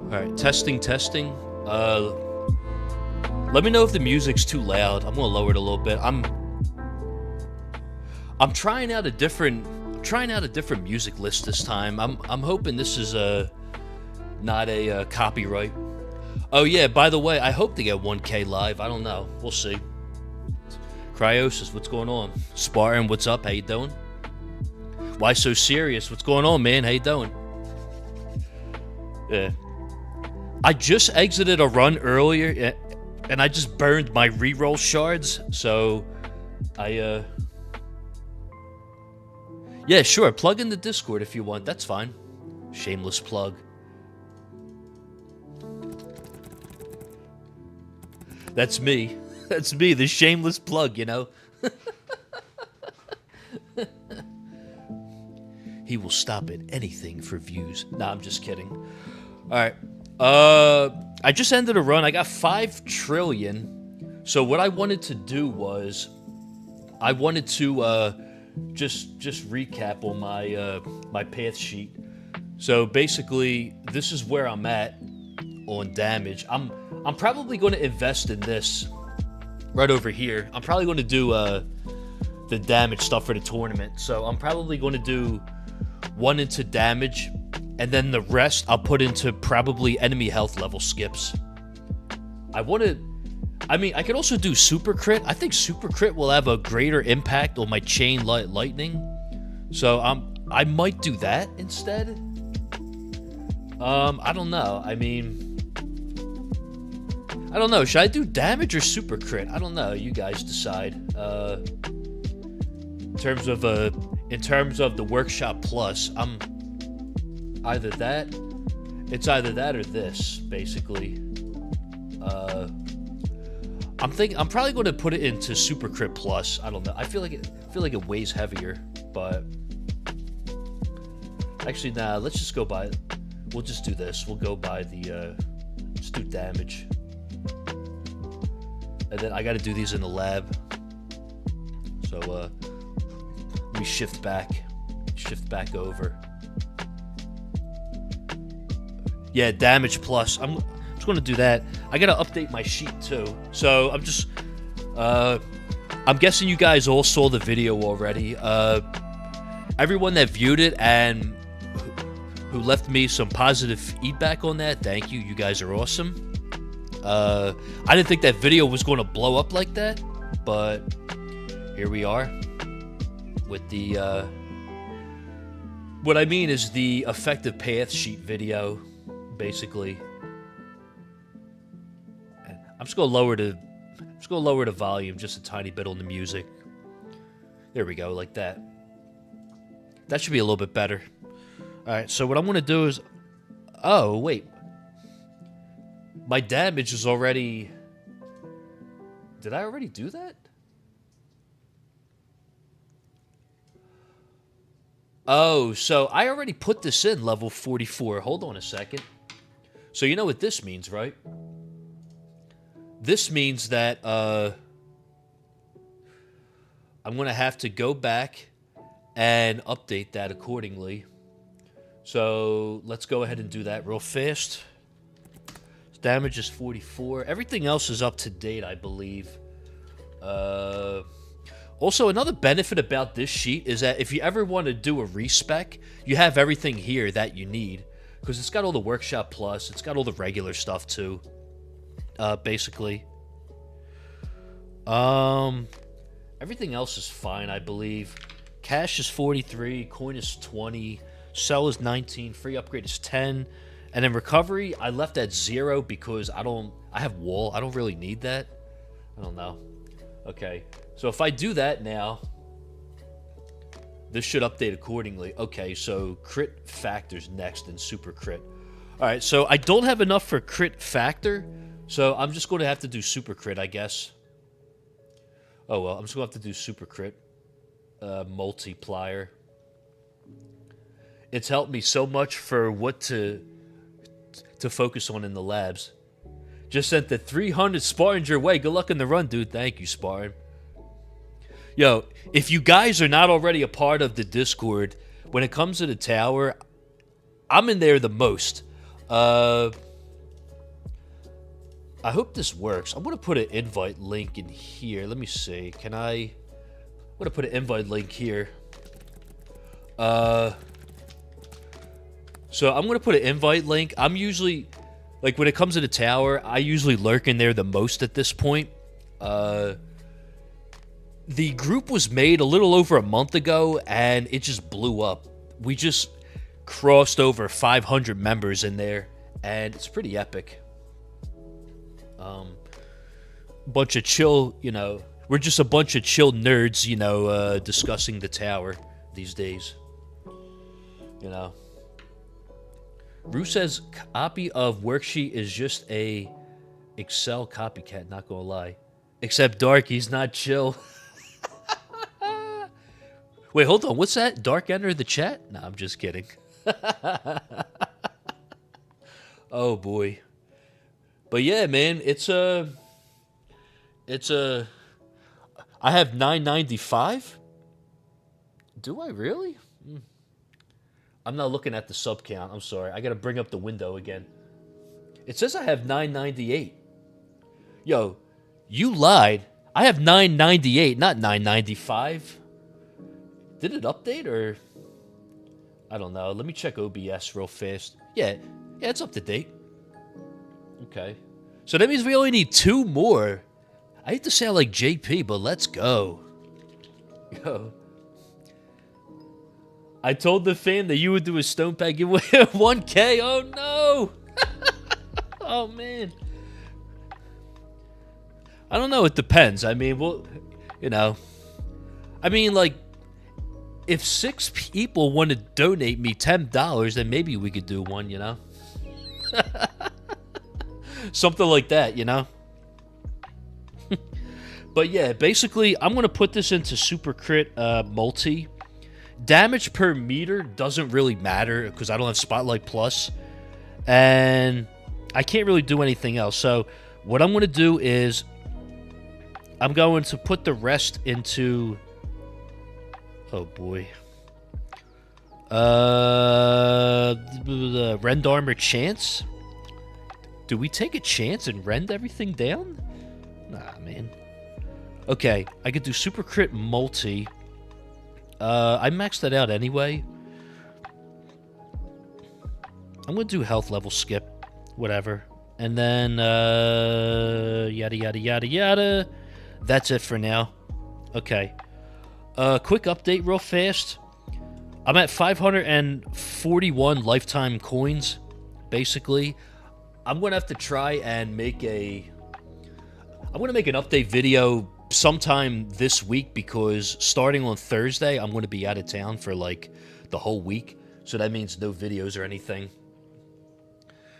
Alright, testing, testing. Let me know if the music's too loud. I'm gonna lower it a little bit. I'm trying out a different music list this time. I'm hoping this is not a copyright. Oh yeah, by the way, I hope to get 1K live. I don't know. We'll see. Cryosis, what's going on? Spartan, what's up? How you doing? Why so serious? What's going on, man? How you doing? Yeah. I just exited a run earlier, and I just burned my reroll shards, so yeah, sure, plug in the Discord if you want, that's fine. Shameless plug. That's me. That's me, the shameless plug, you know? He will stop at anything for views. Nah, I'm just kidding. Alright. I just ended a run. I got 5 trillion. So what I wanted to do was I wanted to just recap on my my path sheet. So basically, this is where I'm at on damage. I'm probably going to invest in this right over here. I'm probably going to do the damage stuff for the tournament. So I'm probably going to do 1 into damage, and then the rest I'll put into probably enemy health level skips. I mean, I could also do super crit. I think super crit will have a greater impact on my chain lightning. So I might do that instead. I don't know. I mean, I don't know. Should I do damage or super crit? I don't know. You guys decide. In terms of the workshop plus, I'm either that. It's either that or this, basically. I'm probably going to put it into super crit plus. I don't know. I feel like it weighs heavier, but actually, nah. Let's just go by. We'll just do this. We'll go by the. Let's do damage, and then I got to do these in the lab. So let me shift back over. Yeah, damage plus. I'm just going to do that. I got to update my sheet too. So I'm guessing you guys all saw the video already. Everyone that viewed it and who left me some positive feedback on that, thank you. You guys are awesome. I didn't think that video was going to blow up like that, but here we are with the what I mean is the effective path sheet video, basically. I'm just gonna lower the volume just a tiny bit on the music. There we go, like that. That should be a little bit better. All right, so what I'm gonna do is, oh wait, my damage is already. Did I already do that? Oh, so I already put this in level 44. Hold on a second. So you know what this means, right? This means that I'm going to have to go back and update that accordingly. So let's go ahead and do that real fast. Damage is 44. Everything else is up to date, I believe. Also, another benefit about this sheet is that if you ever want to do a respec, you have everything here that you need. Because it's got all the workshop plus, it's got all the regular stuff too. Basically. Everything else is fine, I believe. Cash is 43, coin is 20, sell is 19, free upgrade is 10, and then recovery, I left at 0 because I have wall, I don't really need that. I don't know. Okay, so if I do that now, this should update accordingly. Okay, so crit factor's next and super crit. Alright, so I don't have enough for crit factor, so I'm just going to have to do super crit, I guess. Oh well, I'm just going to have to do super crit. Multiplier. It's helped me so much for what to focus on in the labs. Just sent the 300 Spartans your way. Good luck in the run, dude. Thank you, Spartan. Yo, if you guys are not already a part of the Discord, when it comes to the tower, I'm in there the most. I hope this works. I'm going to put an invite link in here. Let me see. Can I... I'm going to put an invite link here. So I'm going to put an invite link. I'm usually... Like, when it comes to the tower, I usually lurk in there the most at this point. The group was made a little over a month ago, and it just blew up. We just crossed over 500 members in there, and it's pretty epic. Bunch of chill, you know, we're just a bunch of chill nerds, you know, discussing the tower these days. You know. Rue says copy of worksheet is just a Excel copycat, not gonna lie. Except Dark, he's not chill. Wait, hold on, what's that? Dark entered the chat? Nah, I'm just kidding. Oh boy. But yeah, man, it's a I have 995. Do I really? I'm not looking at the sub count. I'm sorry. I got to bring up the window again. It says I have 998. Yo, you lied. I have 998, not 995. Did it update or I don't know. Let me check OBS real fast. Yeah, it's up to date. Okay. So that means we only need 2 more. I hate to sound like JP, but let's go. Yo. I told the fam that you would do a stone pack giveaway at 1K. Oh, no. Oh, man. I don't know. It depends. I mean, well, you know. I mean, like, if 6 people want to donate me $10, then maybe we could do one, you know? Something like that, you know? But yeah, basically, I'm going to put this into Super Crit Multi. Damage per meter doesn't really matter because I don't have Spotlight Plus. And I can't really do anything else. So what I'm going to do is I'm going to put the rest into... Oh, boy. The Rend Armor Chance? Do we take a chance and rend everything down? Nah, man. Okay, I could do Super Crit Multi. I maxed that out anyway. I'm going to do Health Level Skip. Whatever. And then, yada, yada, yada, yada. That's it for now. Okay. Quick update real fast. I'm at 541 lifetime coins, basically. I'm going to have to try and make a... I'm going to make an update video sometime this week because starting on Thursday, I'm going to be out of town for, like, the whole week. So that means no videos or anything.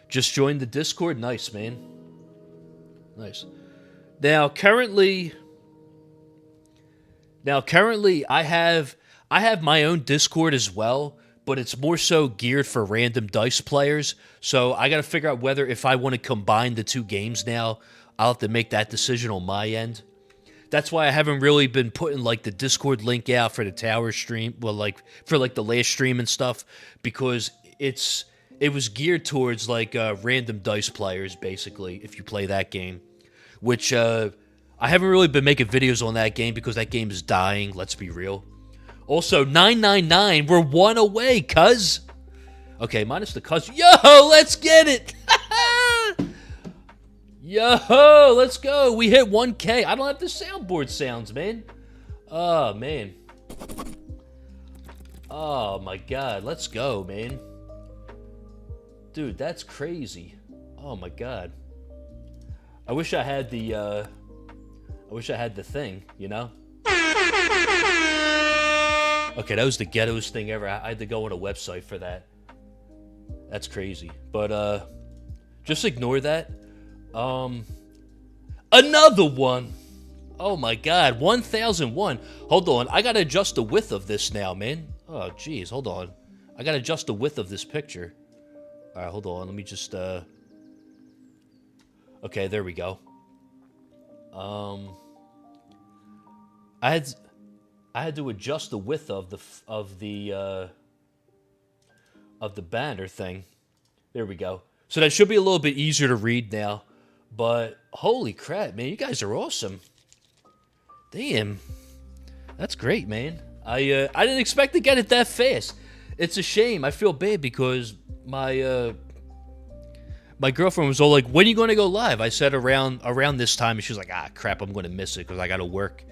Just joined the Discord. Nice, man. Nice. Now, currently, I have my own Discord as well, but it's more so geared for random dice players. So I got to figure out whether if I want to combine the 2 games now, I'll have to make that decision on my end. That's why I haven't really been putting, like, the Discord link out for the tower stream, well, like, for, like, the last stream and stuff, because it was geared towards, like, random dice players, basically, if you play that game, which, I haven't really been making videos on that game because that game is dying, let's be real. Also, 999, we're 1 away, cuz. Okay, minus the cuz. Yo, let's get it! Yo, let's go. We hit 1K. I don't have the soundboard sounds, man. Oh, man. Oh, my God. Let's go, man. Dude, that's crazy. Oh, my God. I wish I had the thing, you know? Okay, that was the ghettoest thing ever. I had to go on a website for that. That's crazy. But, just ignore that. Another one. Oh my God, 1001. Hold on, I gotta adjust the width of this now, man. Oh geez, hold on. I gotta adjust the width of this picture. All right, hold on. Let me just. Okay, there we go. I had to adjust the width of the banner thing. There we go. So that should be a little bit easier to read now. But holy crap, man, you guys are awesome. Damn, that's great, man. I didn't expect to get it that fast. It's a shame. I feel bad because my girlfriend was all like, "When are you going to go live?" I said around this time, and she was like, "Ah, crap, I'm going to miss it because I got to work."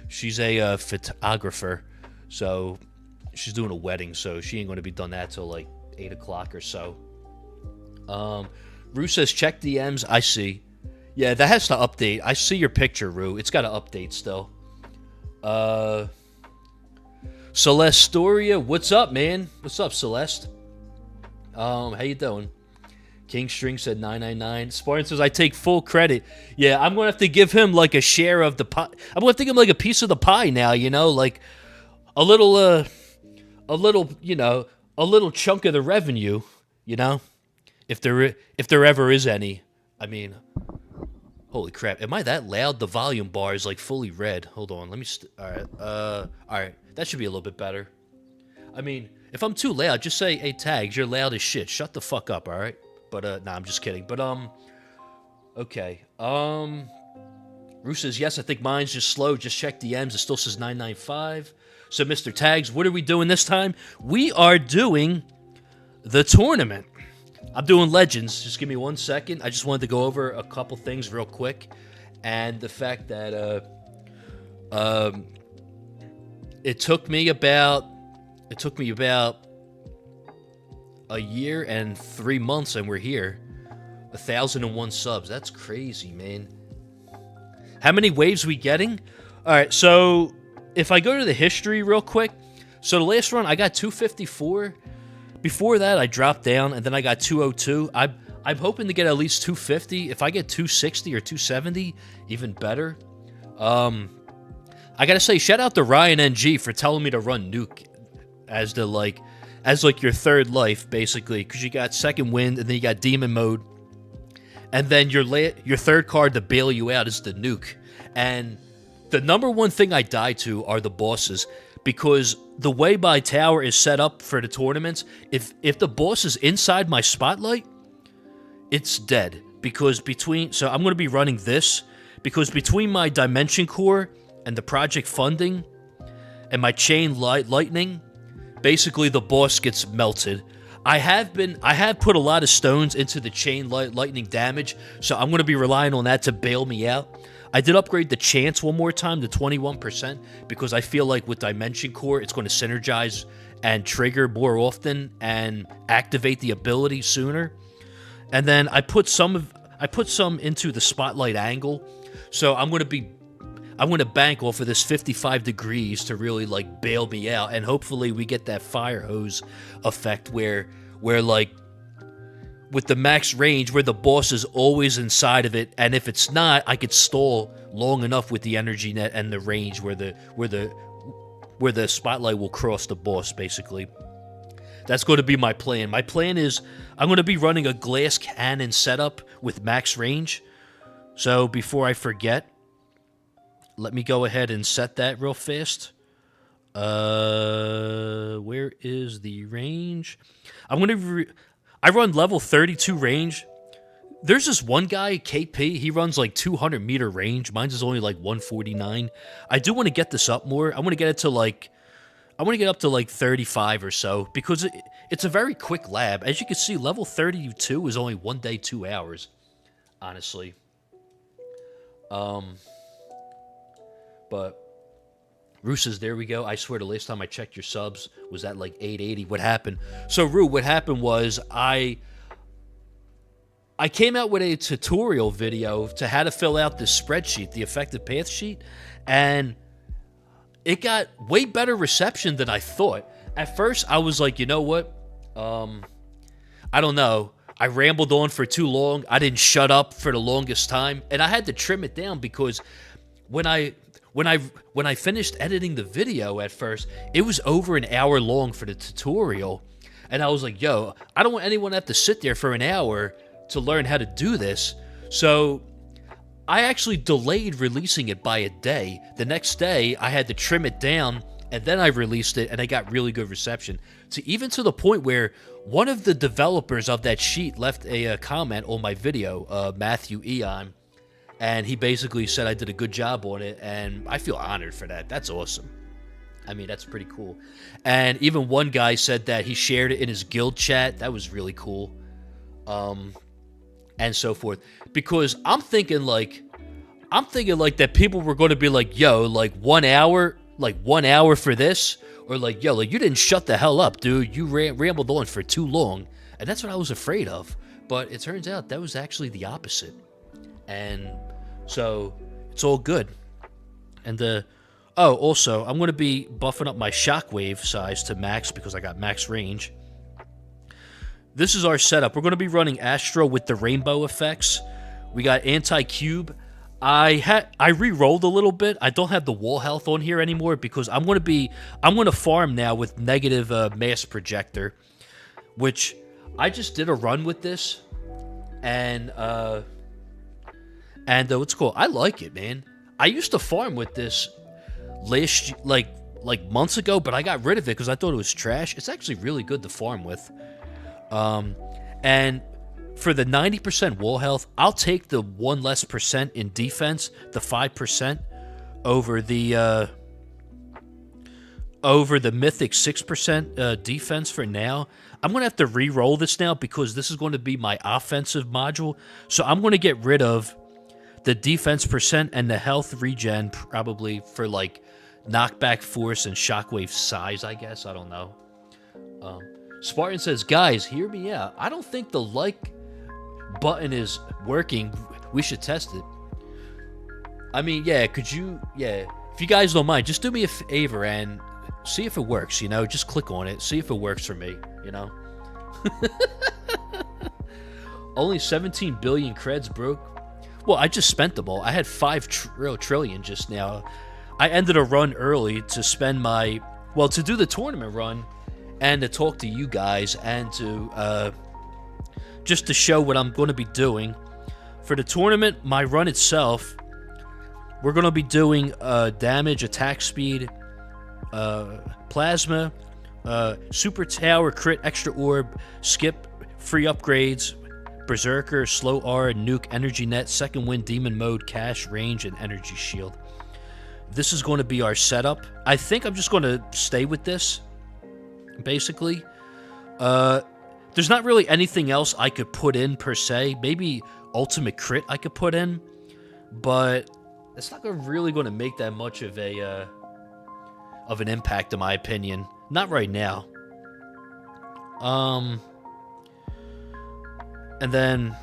She's a photographer, so she's doing a wedding, so she ain't going to be done that till like 8 o'clock or so. Rue says, check DMs. I see. Yeah, that has to update. I see your picture, Rue. It's got to update still. Celestestoria, what's up, man? What's up, Celeste? How you doing? King String said 999. Spartan says, I take full credit. Yeah, I'm going to have to give him like a share of the pie. I'm going to give him like a piece of the pie now, you know? Like a little, you know, a little chunk of the revenue, you know? If there ever is any. I mean, holy crap. Am I that loud? The volume bar is like fully red. Hold on. Let me, all right. That should be a little bit better. I mean, if I'm too loud, just say, hey, Tags, you're loud as shit. Shut the fuck up, all right? But, nah, I'm just kidding. But, okay. Rue says, yes, I think mine's just slow. Just check DMs. It still says 995. So, Mr. Tags, what are we doing this time? We are doing the tournament. I'm doing Legends. Just give me 1 second. I just wanted to go over a couple things real quick. And the fact that, it took me about a year and 3 months, and we're here. 1,001 subs. That's crazy, man. How many waves we getting? All right, so if I go to the history real quick, so the last run I got 254. Before that, I dropped down, and then I got 202. I'm hoping to get at least 250. If I get 260 or 270, even better. I gotta say, shout out to Ryan NG for telling me to run Nuke as your third life, basically, because you got Second Wind, and then you got Demon Mode, and then your third card to bail you out is the Nuke. And the number one thing I die to are the bosses, because the way my tower is set up for the tournaments, if the boss is inside my spotlight, it's dead. Because so I'm going to be running this, because between my Dimension Core and the project funding and my Chain Lightning, basically the boss gets melted. I have put a lot of stones into the Chain Lightning damage, so I'm going to be relying on that to bail me out. I did upgrade the chance one more time to 21% because I feel like with Dimension Core, it's going to synergize and trigger more often and activate the ability sooner. And then I put some into the Spotlight Angle, so I'm going to bank off of this 55 degrees to really like bail me out, and hopefully we get that fire hose effect where like with the max range where the boss is always inside of it, and if it's not, I could stall long enough with the energy net and the range where the spotlight will cross the boss, basically. That's going to be my plan. My plan is I'm going to be running a glass cannon setup with max range. So before I forget, let me go ahead and set that real fast. Where is the range? I run level 32 range. There's this one guy, KP, he runs like 200 meter range. Mine's is only like 149. I do want to get this up more. I want to get up to like 35 or so, because it's a very quick lab. As you can see, level 32 is only 1 day, 2 hours, honestly. But Rue says, there we go. I swear the last time I checked your subs was at like 880. What happened? So, Rue, what happened was I came out with a tutorial video to how to fill out this spreadsheet, the effective path sheet, and it got way better reception than I thought. At first, I was like, you know what? I don't know. I rambled on for too long. I didn't shut up for the longest time, and I had to trim it down because when I finished editing the video at first, it was over an hour long for the tutorial. And I was like, yo, I don't want anyone to have to sit there for an hour to learn how to do this. So I actually delayed releasing it by a day. The next day, I had to trim it down, and then I released it, and I got really good reception. Even to the point where one of the developers of that sheet left a comment on my video, Matthew Eon. and he basically said I did a good job on it, and I feel honored for that. That's awesome. I mean, that's pretty cool. And even one guy said that he shared it in his guild chat. That was really cool. And so forth. Because I'm thinking like that people were going to be like, yo, like 1 hour for this, or like, yo, like you didn't shut the hell up, dude. You rambled on for too long. And that's what I was afraid of. But it turns out that was actually the opposite. And so it's all good. And also, I'm going to be buffing up my shockwave size to max because I got max range. This is our setup. We're going to be running Astro with the rainbow effects. We got anti-cube. I re-rolled a little bit. I don't have the wall health on here anymore because I'm going to farm now with negative mass projector, which I just did a run with this, and what's cool? I like it, man. I used to farm with this last like months ago, but I got rid of it because I thought it was trash. It's actually really good to farm with. And for the 90% wall health, I'll take the 1 less percent in defense, the 5%, over the mythic 6% defense for now. I'm going to have to re-roll this now because this is going to be my offensive module. So I'm going to get rid of the defense percent and the health regen probably for like knockback force and shockwave size, I guess. I don't know. Spartan says, guys, hear me out. I don't think the like button is working. We should test it. I mean, yeah, if you guys don't mind, just do me a favor and see if it works, just click on it, see if it works for me, Only 17 billion creds broke. Well, I just spent them all. I had 5 trillion just now. I ended a run early to spend to do the tournament run and to talk to you guys and to just to show what I'm going to be doing. For the tournament, my run itself, we're going to be doing damage, attack speed, plasma, super tower, crit, extra orb, skip, free upgrades, berserker, slow R, nuke, energy net, second wind, demon mode, cash, range, and energy shield. This is going to be our setup. I think I'm just going to stay with this, basically. There's not really anything else I could put in per se. Maybe ultimate crit I could put in, but it's not really going to make that much of an impact, in my opinion. Not right now. And then,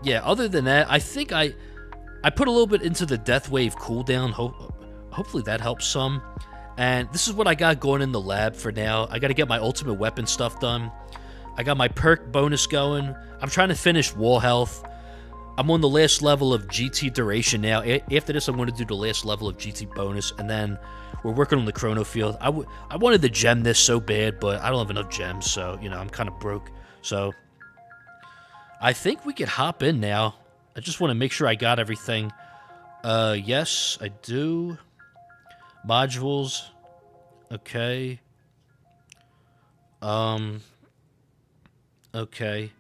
yeah, other than that, I think I put a little bit into the Death Wave cooldown. Hopefully that helps some. And this is what I got going in the lab for now. I got to get my ultimate weapon stuff done. I got my perk bonus going. I'm trying to finish wall health. I'm on the last level of GT duration now. After this, I'm going to do the last level of GT bonus, and then we're working on the chrono field. I wanted to gem this so bad, but I don't have enough gems, so, I'm kind of broke. So I think we could hop in now. I just want to make sure I got everything. Yes, I do. Modules. Okay. Okay.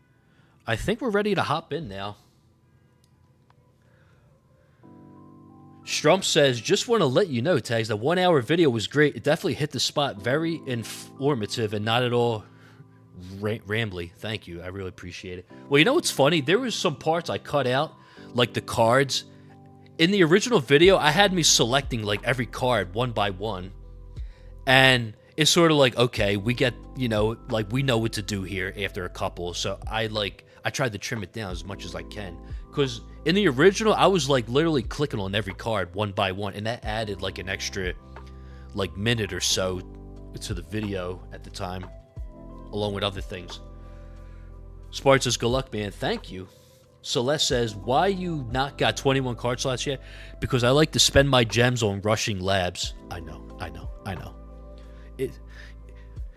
I think we're ready to hop in now. Strump says, just want to let you know, Tags, the 1 hour video was great. It definitely hit the spot. Very informative and not at all rambly. Thank you. I really appreciate it. Well, you know what's funny? There was some parts I cut out, like the cards. In the original video, I had me selecting like every card one by one. And it's sort of like, okay, we get, we know what to do here after a couple. So I tried to trim it down as much as I can. Because in the original, I was like literally clicking on every card one by one. And that added like an extra like minute or so to the video at the time, along with other things. Spart says, good luck, man. Thank you. Celeste says, why you not got 21 card slots yet? Because I like to spend my gems on rushing labs. I know.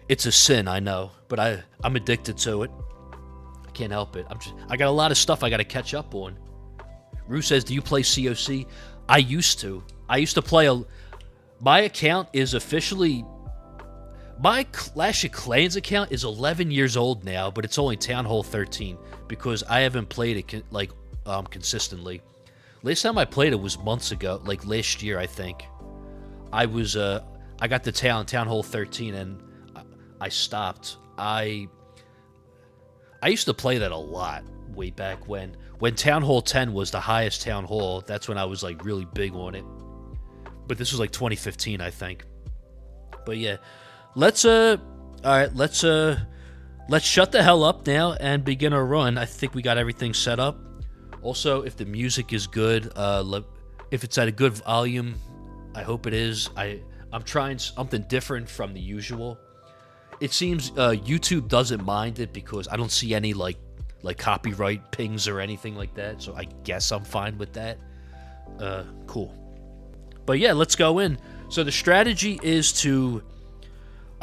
It's a sin, I know, but I'm addicted to it. I can't help it. I got a lot of stuff I got to catch up on. Rue says, do you play COC? I used to. I used to play my account is officially... My Clash of Clans account is 11 years old now, but it's only Town Hall 13 because I haven't played it consistently. Last time I played it was months ago, like last year, I think. I got to Town Hall 13, and I stopped. I used to play that a lot way back when Town Hall 10 was the highest Town Hall. That's when I was like really big on it. But this was like 2015, I think. But yeah, let's shut the hell up now and begin our run. I think we got everything set up. Also, if the music is good, if it's at a good volume, I hope it is. I'm trying something different from the usual. It seems YouTube doesn't mind it because I don't see any like copyright pings or anything like that. So I guess I'm fine with that. Cool. But yeah, let's go in. So the strategy is I'm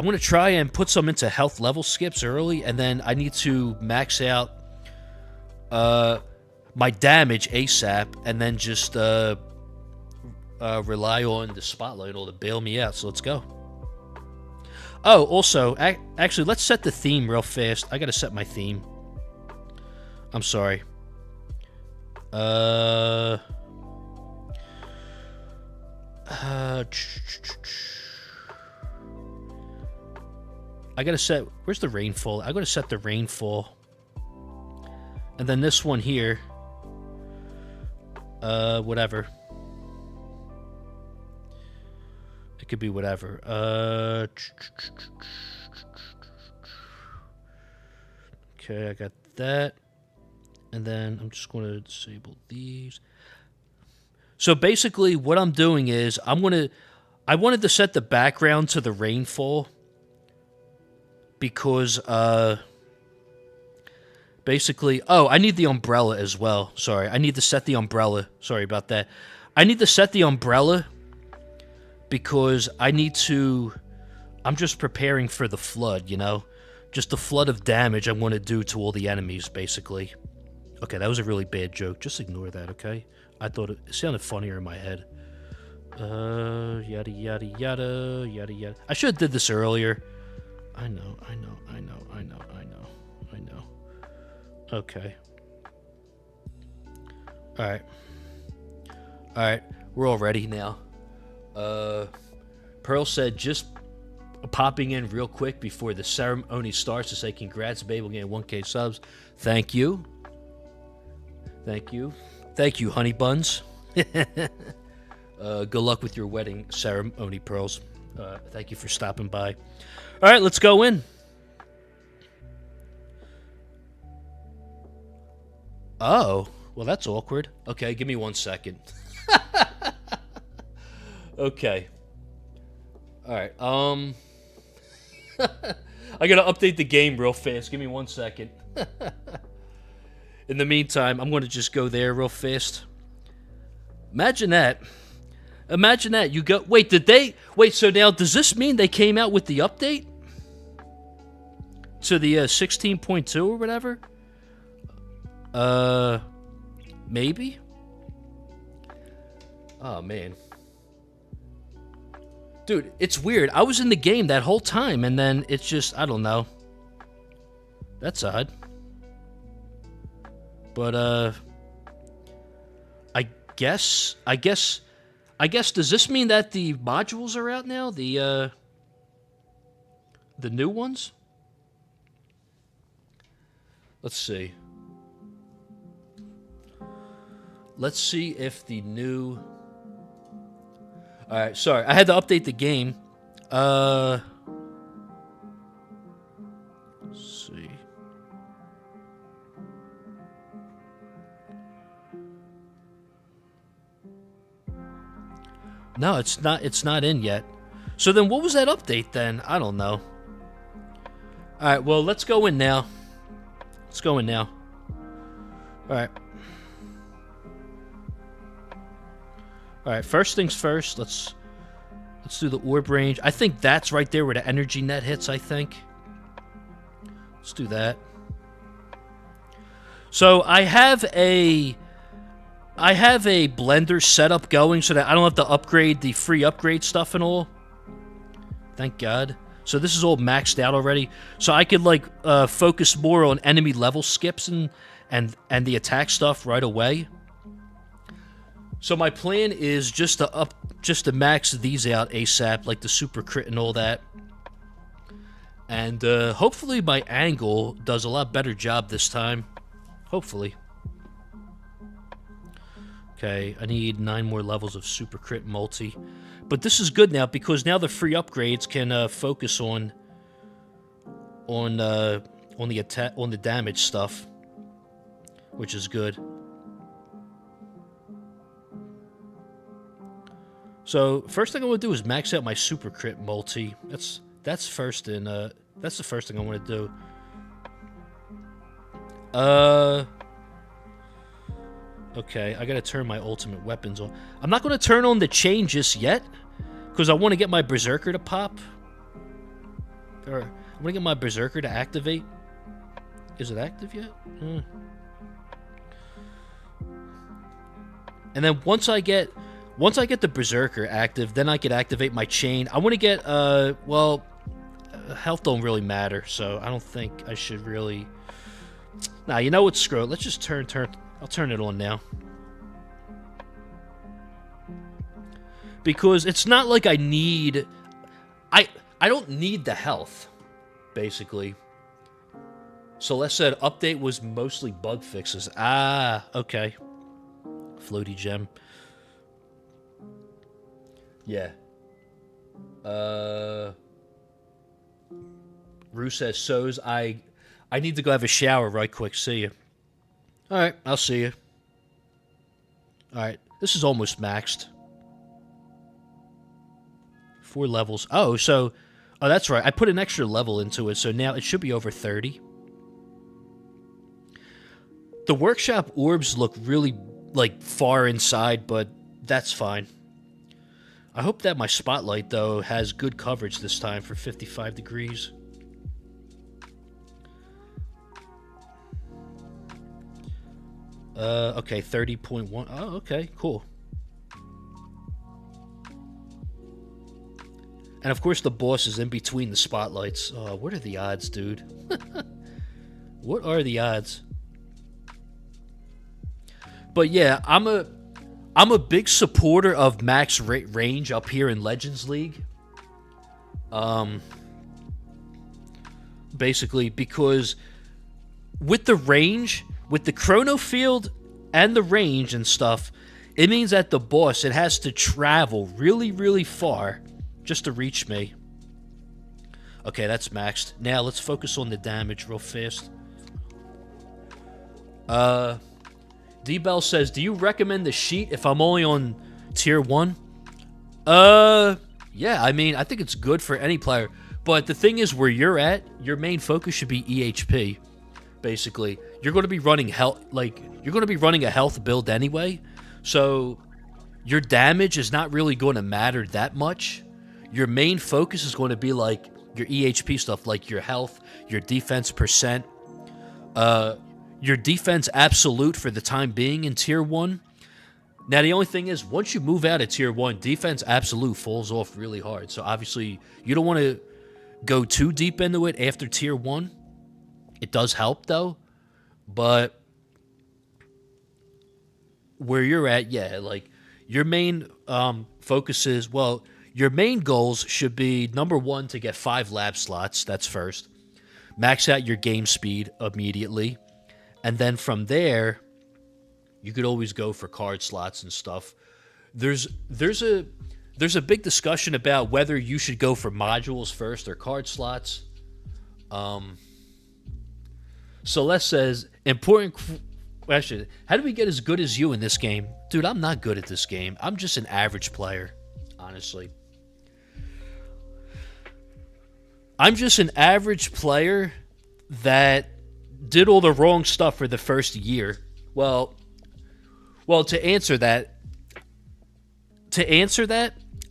going to try and put some into health level skips early, and then I need to max out my damage ASAP, and then just rely on the spotlight to bail me out. So let's go. Oh, also, actually, let's set the theme real fast. I got to set my theme. I'm sorry. I gotta set. Where's the rainfall? I gotta set the rainfall. And then this one here. Whatever. It could be whatever. Okay, I got that. And then I'm just going to disable these. So basically what I'm doing is I wanted to set the background to the rainfall because basically, I need the umbrella as well. Sorry, I need to set the umbrella. Sorry about that. I need to set the umbrella because I'm just preparing for the flood, just the flood of damage I want to do to all the enemies, basically. Okay, that was a really bad joke. Just ignore that, okay? I thought it sounded funnier in my head. Yada, yada, yada, yada, yada. I should have did this earlier. I know. Okay. Alright, we're all ready now. Pearl said, just popping in real quick before the ceremony starts to say congrats, babe, we'll get 1K subs. Thank you. Thank you, honey buns. Good luck with your wedding ceremony, Pearls. Thank you for stopping by. All right, let's go in. Oh, well, that's awkward. Okay, give me 1 second. Okay. All right. I gotta update the game real fast. Give me 1 second. In the meantime, I'm going to just go there real fast. Imagine that. You go... Wait, so now, does this mean they came out with the update? To the 16.2 or whatever? Maybe? Oh, man. Dude, it's weird. I was in the game that whole time, and then it's just... I don't know. That's odd. But, I guess, does this mean that the modules are out now? The new ones? Let's see. Let's see if the new... Alright, sorry, I had to update the game. Let's see. No, it's not in yet. So then what was that update then? I don't know. Alright, well, let's go in now. Alright. Alright, first things first, let's do the orb range. I think that's right there where the energy net hits, I think. Let's do that. So I have a blender setup going so that I don't have to upgrade the free upgrade stuff and all. Thank God. So this is all maxed out already. So I could focus more on enemy level skips and the attack stuff right away. So my plan is just to max these out ASAP, like the super crit and all that. And hopefully my angle does a lot better job this time. Hopefully. Okay, I need 9 more levels of super crit multi. But this is good now because now the free upgrades can focus on the attack, on the damage stuff, which is good. So first thing I want to do is max out my super crit multi. That's first, and that's the first thing I want to do. Okay, I gotta turn my ultimate weapons on. I'm not gonna turn on the chain just yet, because I want to get my berserker to pop. Or I want to get my berserker to activate. Is it active yet? And then once I get the berserker active, then I could activate my chain. I want to get well, health don't really matter, so I don't think I should really. Nah, you know what? Screw it. Let's just turn. I'll turn it on now. Because it's not like I need. I don't need the health, basically. Celeste said update was mostly bug fixes. Ah, okay. Floaty gem. Yeah. Rue says, So's, I need to go have a shower right quick. See you. Alright, I'll see you. Alright, this is almost maxed. 4 levels. Oh, so... Oh, that's right. I put an extra level into it, so now it should be over 30. The workshop orbs look really, like, far inside, but that's fine. I hope that my spotlight, though, has good coverage this time for 55 degrees. Okay, 30.1. Oh, okay, cool. And, of course, the boss is in between the spotlights. Oh, what are the odds, dude? What are the odds? But, yeah, I'm a big supporter of max range up here in Legends League. Basically, because with the range, with the chrono field and the range and stuff, it means that the boss, it has to travel really, really far just to reach me. Okay, that's maxed. Now, let's focus on the damage real fast. D-Bell says, do you recommend the sheet if I'm only on tier 1? Yeah, I mean, I think it's good for any player. But the thing is, where you're at, your main focus should be EHP, basically. You're going to be running you're going to be running a health build anyway. So, your damage is not really going to matter that much. Your main focus is going to be, like, your EHP stuff, like your health, your defense percent, your defense absolute for the time being in Tier 1. Now, the only thing is, once you move out of Tier 1, defense absolute falls off really hard. So, obviously, you don't want to go too deep into it after Tier 1. It does help, though. But where you're at, yeah, like, your main focus is, well, your main goals should be, number 1, to get 5 lab slots. That's first. Max out your game speed immediately. And then from there, you could always go for card slots and stuff. There's a big discussion about whether you should go for modules first or card slots. Celeste says, important question. How do we get as good as you in this game? Dude, I'm not good at this game. I'm just an average player, honestly. I'm just an average player that did all the wrong stuff for the first year. Well, to answer that,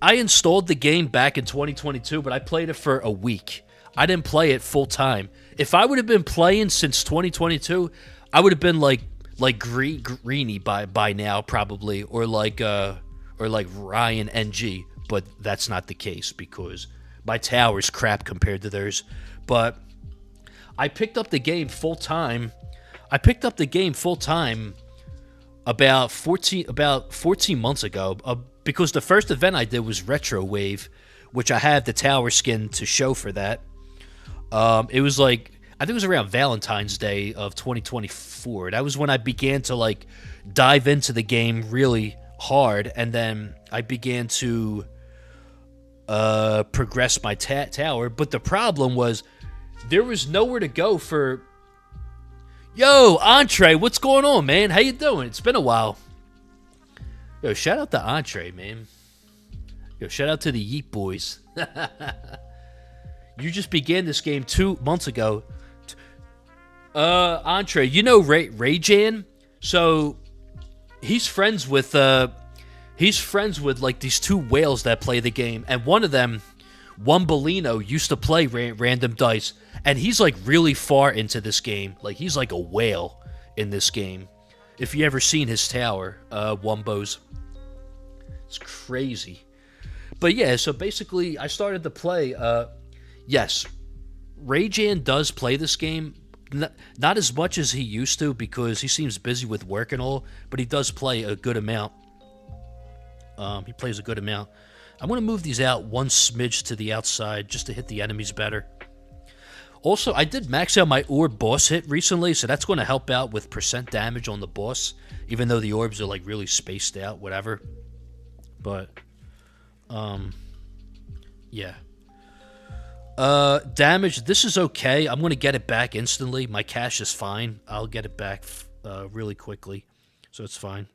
I installed the game back in 2022, but I played it for a week. I didn't play it full time. If I would have been playing since 2022, I would have been like Greeny by now probably, or like Ryan NG. But that's not the case because my tower's crap compared to theirs. But I picked up the game full time. about 14 months ago, because the first event I did was Retro Wave, which I have the tower skin to show for that. It was like, I think it was around Valentine's Day of 2024. That was when I began to like dive into the game really hard, and then I began to progress my tower. But the problem was there was nowhere to go for. Yo, Entree, what's going on, man? How you doing? It's been a while. Yo, shout out to Entree, man. Yo, shout out to the Yeet Boys. You just began this game 2 months ago. Entree, you know Rayjan? So he's friends with like these two whales that play the game, and one of them, Wumbolino, used to play Random Dice, and he's like really far into this game. Like he's like a whale in this game. If you ever seen his tower, Wumbo's, it's crazy. But yeah, so basically I started to play. Yes, Rayjan does play this game. Not as much as he used to because he seems busy with work and all, but he does play a good amount. He plays a good amount. I'm going to move these out one smidge to the outside just to hit the enemies better. Also, I did max out my orb boss hit recently, so that's going to help out with percent damage on the boss, even though the orbs are like really spaced out, whatever. But, yeah. Damage, this is okay. I'm going to get it back instantly. My cash is fine. I'll get it back really quickly, so it's fine.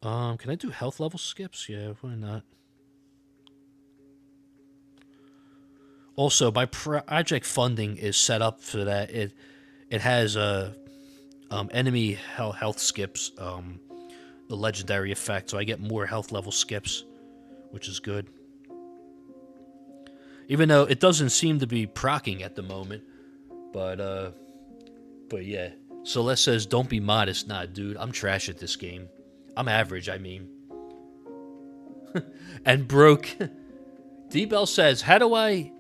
Can I do health level skips? Yeah, why not? Also, my project funding is set up for that. It has enemy health skips, the legendary effect, so I get more health level skips, which is good. Even though it doesn't seem to be proccing at the moment, but yeah. Celeste says, "Don't be modest." Nah, dude, I'm trash at this game. I'm average, I mean. And broke. D-Bell says, how do I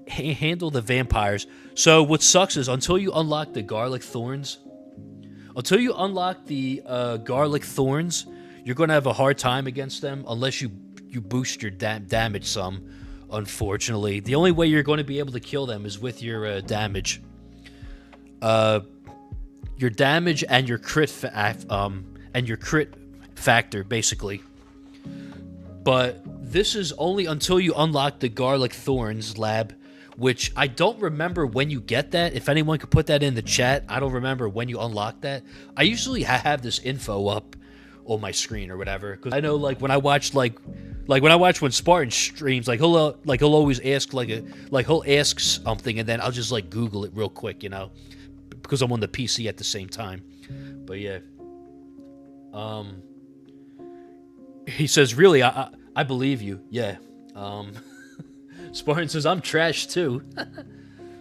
handle the vampires? So what sucks is until you unlock the garlic thorns, you're going to have a hard time against them unless you boost your damage some, unfortunately. The only way you're going to be able to kill them is with your damage. Your damage and your crit factor, basically. But this is only until you unlock the Garlic Thorns lab, which I don't remember when you get that. If anyone could put that in the chat, I don't remember when you unlock that. I usually have this info up on my screen or whatever, because I know like when I watch when Spartan streams, like he'll always ask he'll ask something and then I'll just like Google it real quick, you know, because I'm on the PC at the same time. But yeah. He says, really, I believe you. Yeah. Spartan says, I'm trash too.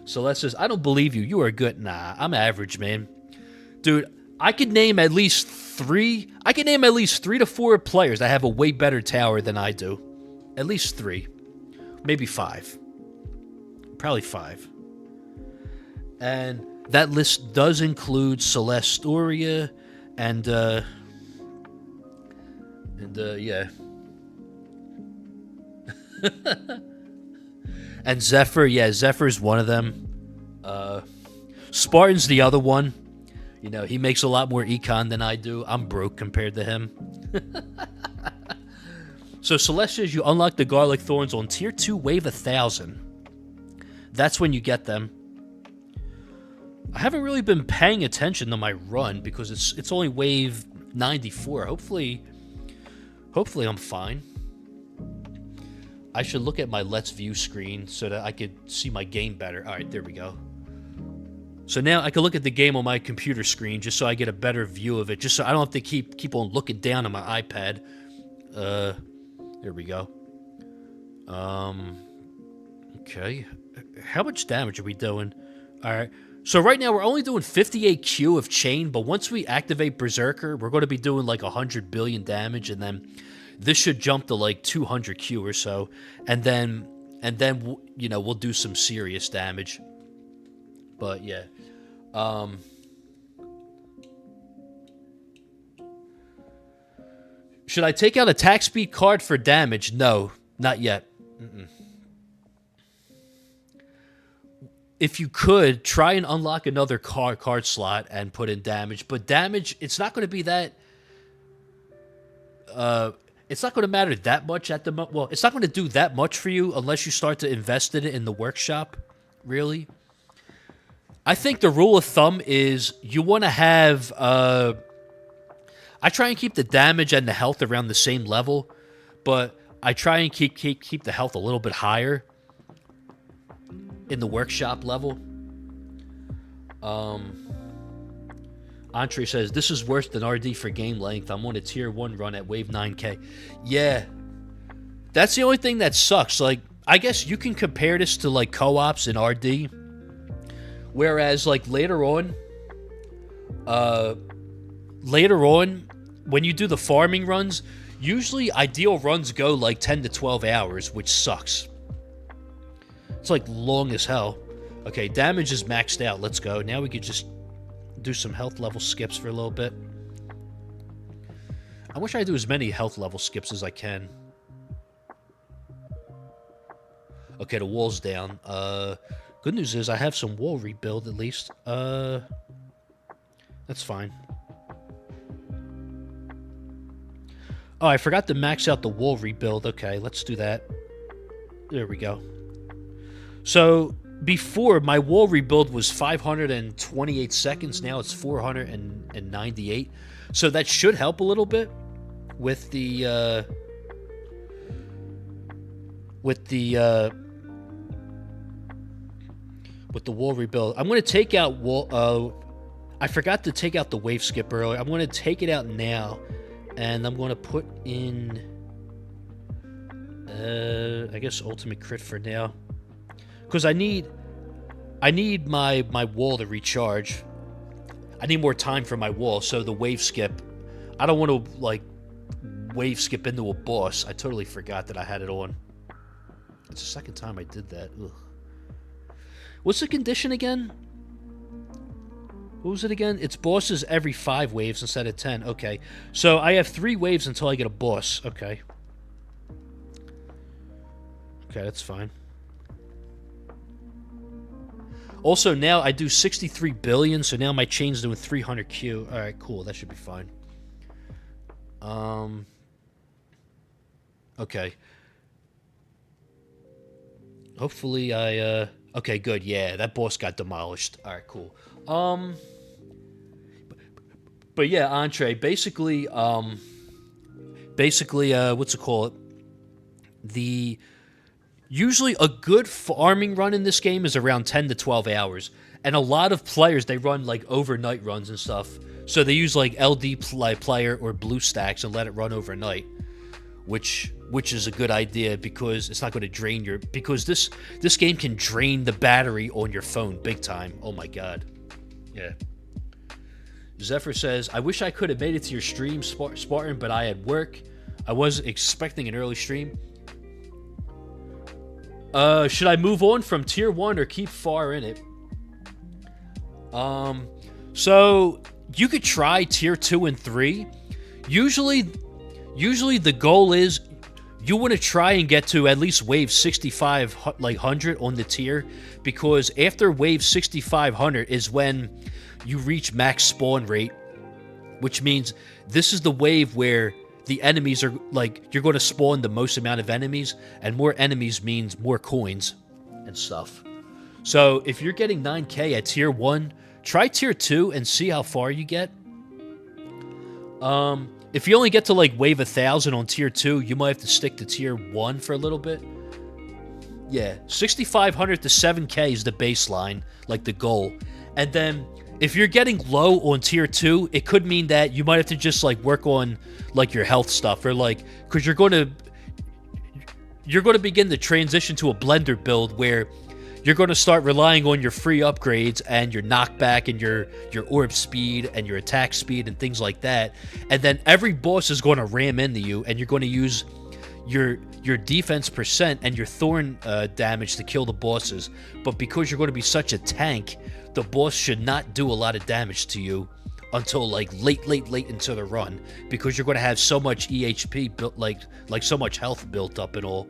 Celeste says, I don't believe you. You are good. Nah, I'm average, man. Dude, I could name at least 3 to 4 players that have a way better tower than I do. At least 3. Maybe 5. Probably 5. And that list does include Celesteria and yeah. And Zephyr, yeah, Zephyr's one of them. Spartan's the other one. You know, he makes a lot more econ than I do. I'm broke compared to him. So Celeste says you unlock the Garlic Thorns on Tier 2 Wave 1000. That's when you get them. I haven't really been paying attention to my run because it's only Wave 94. Hopefully I'm fine. I should look at my Let's View screen so that I could see my game better. All right, there we go. So now I can look at the game on my computer screen just so I get a better view of it, just so I don't have to keep on looking down on my iPad. There we go. Okay. How much damage are we doing? All right. So right now we're only doing 58 Q of chain, but once we activate Berserker, we're going to be doing like 100 billion damage, and then this should jump to like 200 Q or so, and then you know, we'll do some serious damage. But yeah, Should I take out attack speed card for damage? No, not yet. If you could, try and unlock another card slot and put in damage. But damage, it's not going to be that... it's not going to matter that much at the moment. Well, it's not going to do that much for you unless you start to invest in it in the workshop, really. I think the rule of thumb is you want to have... I try and keep the damage and the health around the same level, but I try and keep the health a little bit higher in the workshop level. Entree says, this is worse than RD for game length. I'm on a tier 1 run at wave 9k. Yeah. That's the only thing that sucks. Like, I guess you can compare this to, like, co-ops in RD. Whereas, like, later on, when you do the farming runs, usually ideal runs go, like, 10 to 12 hours, which sucks. It's, like, long as hell. Okay, damage is maxed out. Let's go. Now we could just do some health level skips for a little bit. I wish I do as many health level skips as I can. Okay, the wall's down. Good news is I have some wall rebuild at least. That's fine. Oh, I forgot to max out the wall rebuild. Okay, let's do that. There we go. So, before, my wall rebuild was 528 seconds. Now it's 498. So that should help a little bit with the wall rebuild. I'm going to take out wall... I forgot to take out the wave skip earlier. I'm going to take it out now. And I'm going to put in... I guess ultimate crit for now. Because I need my wall to recharge. I need more time for my wall, so the wave skip... I don't want to, like, wave skip into a boss. I totally forgot that I had it on. It's the second time I did that. Ugh. What's the condition again? What was it again? It's bosses every 5 waves instead of 10. Okay. So I have 3 waves until I get a boss. Okay. Okay, that's fine. Also, now I do 63 billion, so now my chain's doing 300 Q. Alright, cool. That should be fine. Okay. Hopefully I, okay, good. Yeah, that boss got demolished. Alright, cool. But yeah, Entree, basically, what's it called? Usually a good farming run in this game is around 10 to 12 hours. And a lot of players, they run, like, overnight runs and stuff. So they use, like, LD player or BlueStacks and let it run overnight. Which is a good idea because it's not going to drain your... Because this game can drain the battery on your phone big time. Oh, my God. Yeah. Zephyr says, I wish I could have made it to your stream, Spartan, but I had work. I was expecting an early stream. Should I move on from tier 1 or keep far in it? So you could try tier 2 and 3. Usually the goal is you want to try and get to at least wave 6500 on the tier, because after wave 6500 is when you reach max spawn rate, which means this is the wave where the enemies are, like, you're going to spawn the most amount of enemies, and more enemies means more coins and stuff. So if you're getting 9k at tier 1, try tier 2 and see how far you get. If you only get to, like, wave 1000 on tier 2, you might have to stick to tier 1 for a little bit. Yeah, 6500 to 7k is the baseline, like the goal. And then if you're getting low on tier 2, it could mean that you might have to just, like, work on, like, your health stuff, or, like, because you're going to begin to transition to a blender build where you're going to start relying on your free upgrades and your knockback and your orb speed and your attack speed and things like that. And then every boss is going to ram into you, and you're going to use your defense percent and your thorn damage to kill the bosses. But because you're going to be such a tank, the boss should not do a lot of damage to you until like late into the run, because you're going to have so much EHP built, like so much health built up and all.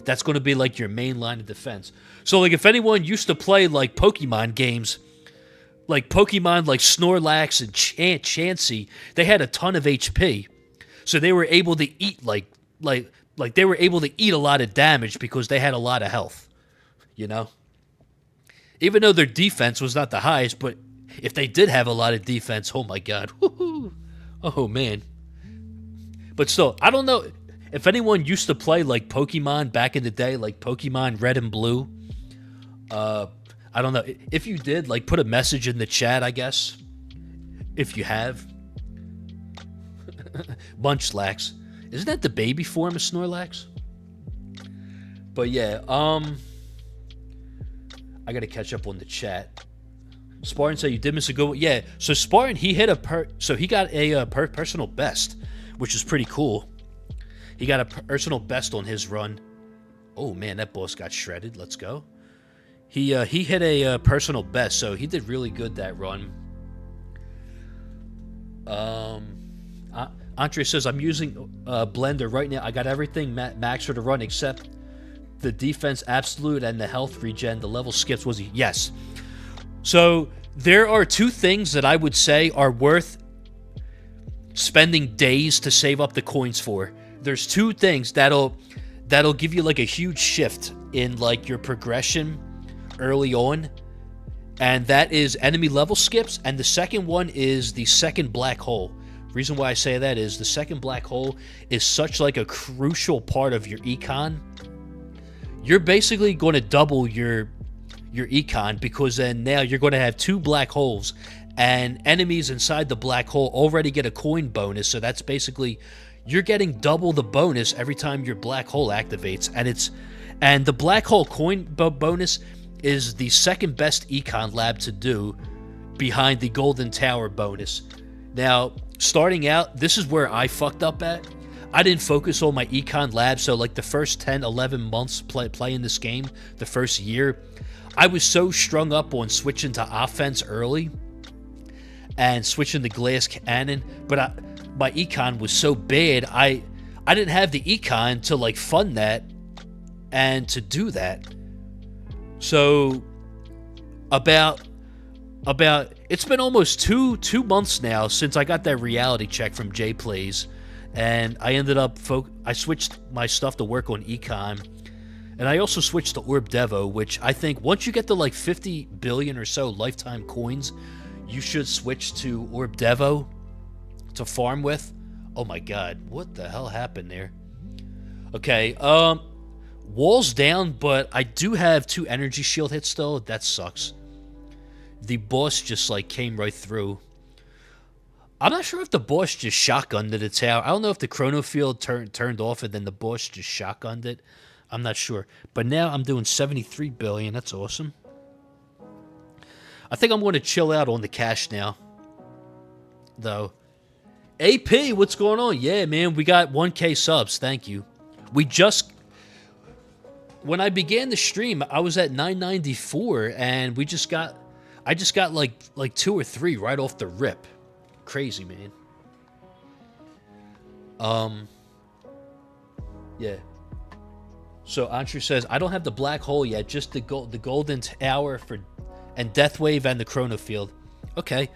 That's going to be like your main line of defense. So like if anyone used to play like Pokemon games, like Pokemon like Snorlax and Chansey, they had a ton of HP. So they were able to eat like they were able to eat a lot of damage because they had a lot of health, you know? Even though their defense was not the highest, but if they did have a lot of defense, oh my god. Woo-hoo. Oh man. But still, I don't know if anyone used to play like Pokemon back in the day, like Pokemon Red and Blue. I don't know. If you did, like put a message in the chat, I guess. If you have. Munchlax. Isn't that the baby form of Snorlax? But yeah, I gotta catch up on the chat. Spartan said you did miss a good one. Yeah, so Spartan, he hit he got a personal best, which is pretty cool. He got a personal best on his run. Oh man, that boss got shredded. Let's go. He hit a personal best, so he did really good that run. Andre says, I'm using Blender right now. I got everything max for the run except the defense absolute and the health regen. The level skips was yes. So there are two things that I would say are worth spending days to save up the coins for. There's two things that'll give you like a huge shift in like your progression early on, and that is enemy level skips, and the second one is the second black hole. Reason why I say that is the second black hole is such like a crucial part of your econ. You're basically going to double your econ, because then now you're going to have two black holes, and enemies inside the black hole already get a coin bonus. So that's basically you're getting double the bonus every time your black hole activates, and the black hole coin bonus is the second best econ lab to do behind the golden tower bonus. Now, starting out, this is where I fucked up at. I didn't focus on my econ lab, so like the first 10, 11 months playing this game, the first year, I was so strung up on switching to offense early and switching to glass cannon, but my econ was so bad, I didn't have the econ to like fund that and to do that. So about it's been almost two months now since I got that reality check from Jay Plays, and I ended up I switched my stuff to work on econ, and I also switched to Orb Devo, which I think once you get to like 50 billion or so lifetime coins, you should switch to Orb Devo to farm with. Oh my god, what the hell happened there? Okay, wall's down, but I do have 2 energy shield hits still. That sucks. The boss just like came right through. I'm not sure if the boss just shotgunned the tower. I don't know if the chrono field turned off and then the boss just shotgunned it. I'm not sure. But now I'm doing 73 billion. That's awesome. I think I'm going to chill out on the cash now, though. AP, what's going on? Yeah, man, we got 1K subs. Thank you. When I began the stream, I was at 994, and I just got like 2 or 3 right off the rip. Crazy, man. Yeah. So Antru says, I don't have the black hole yet, just the golden tower and Deathwave and the chrono field. Okay.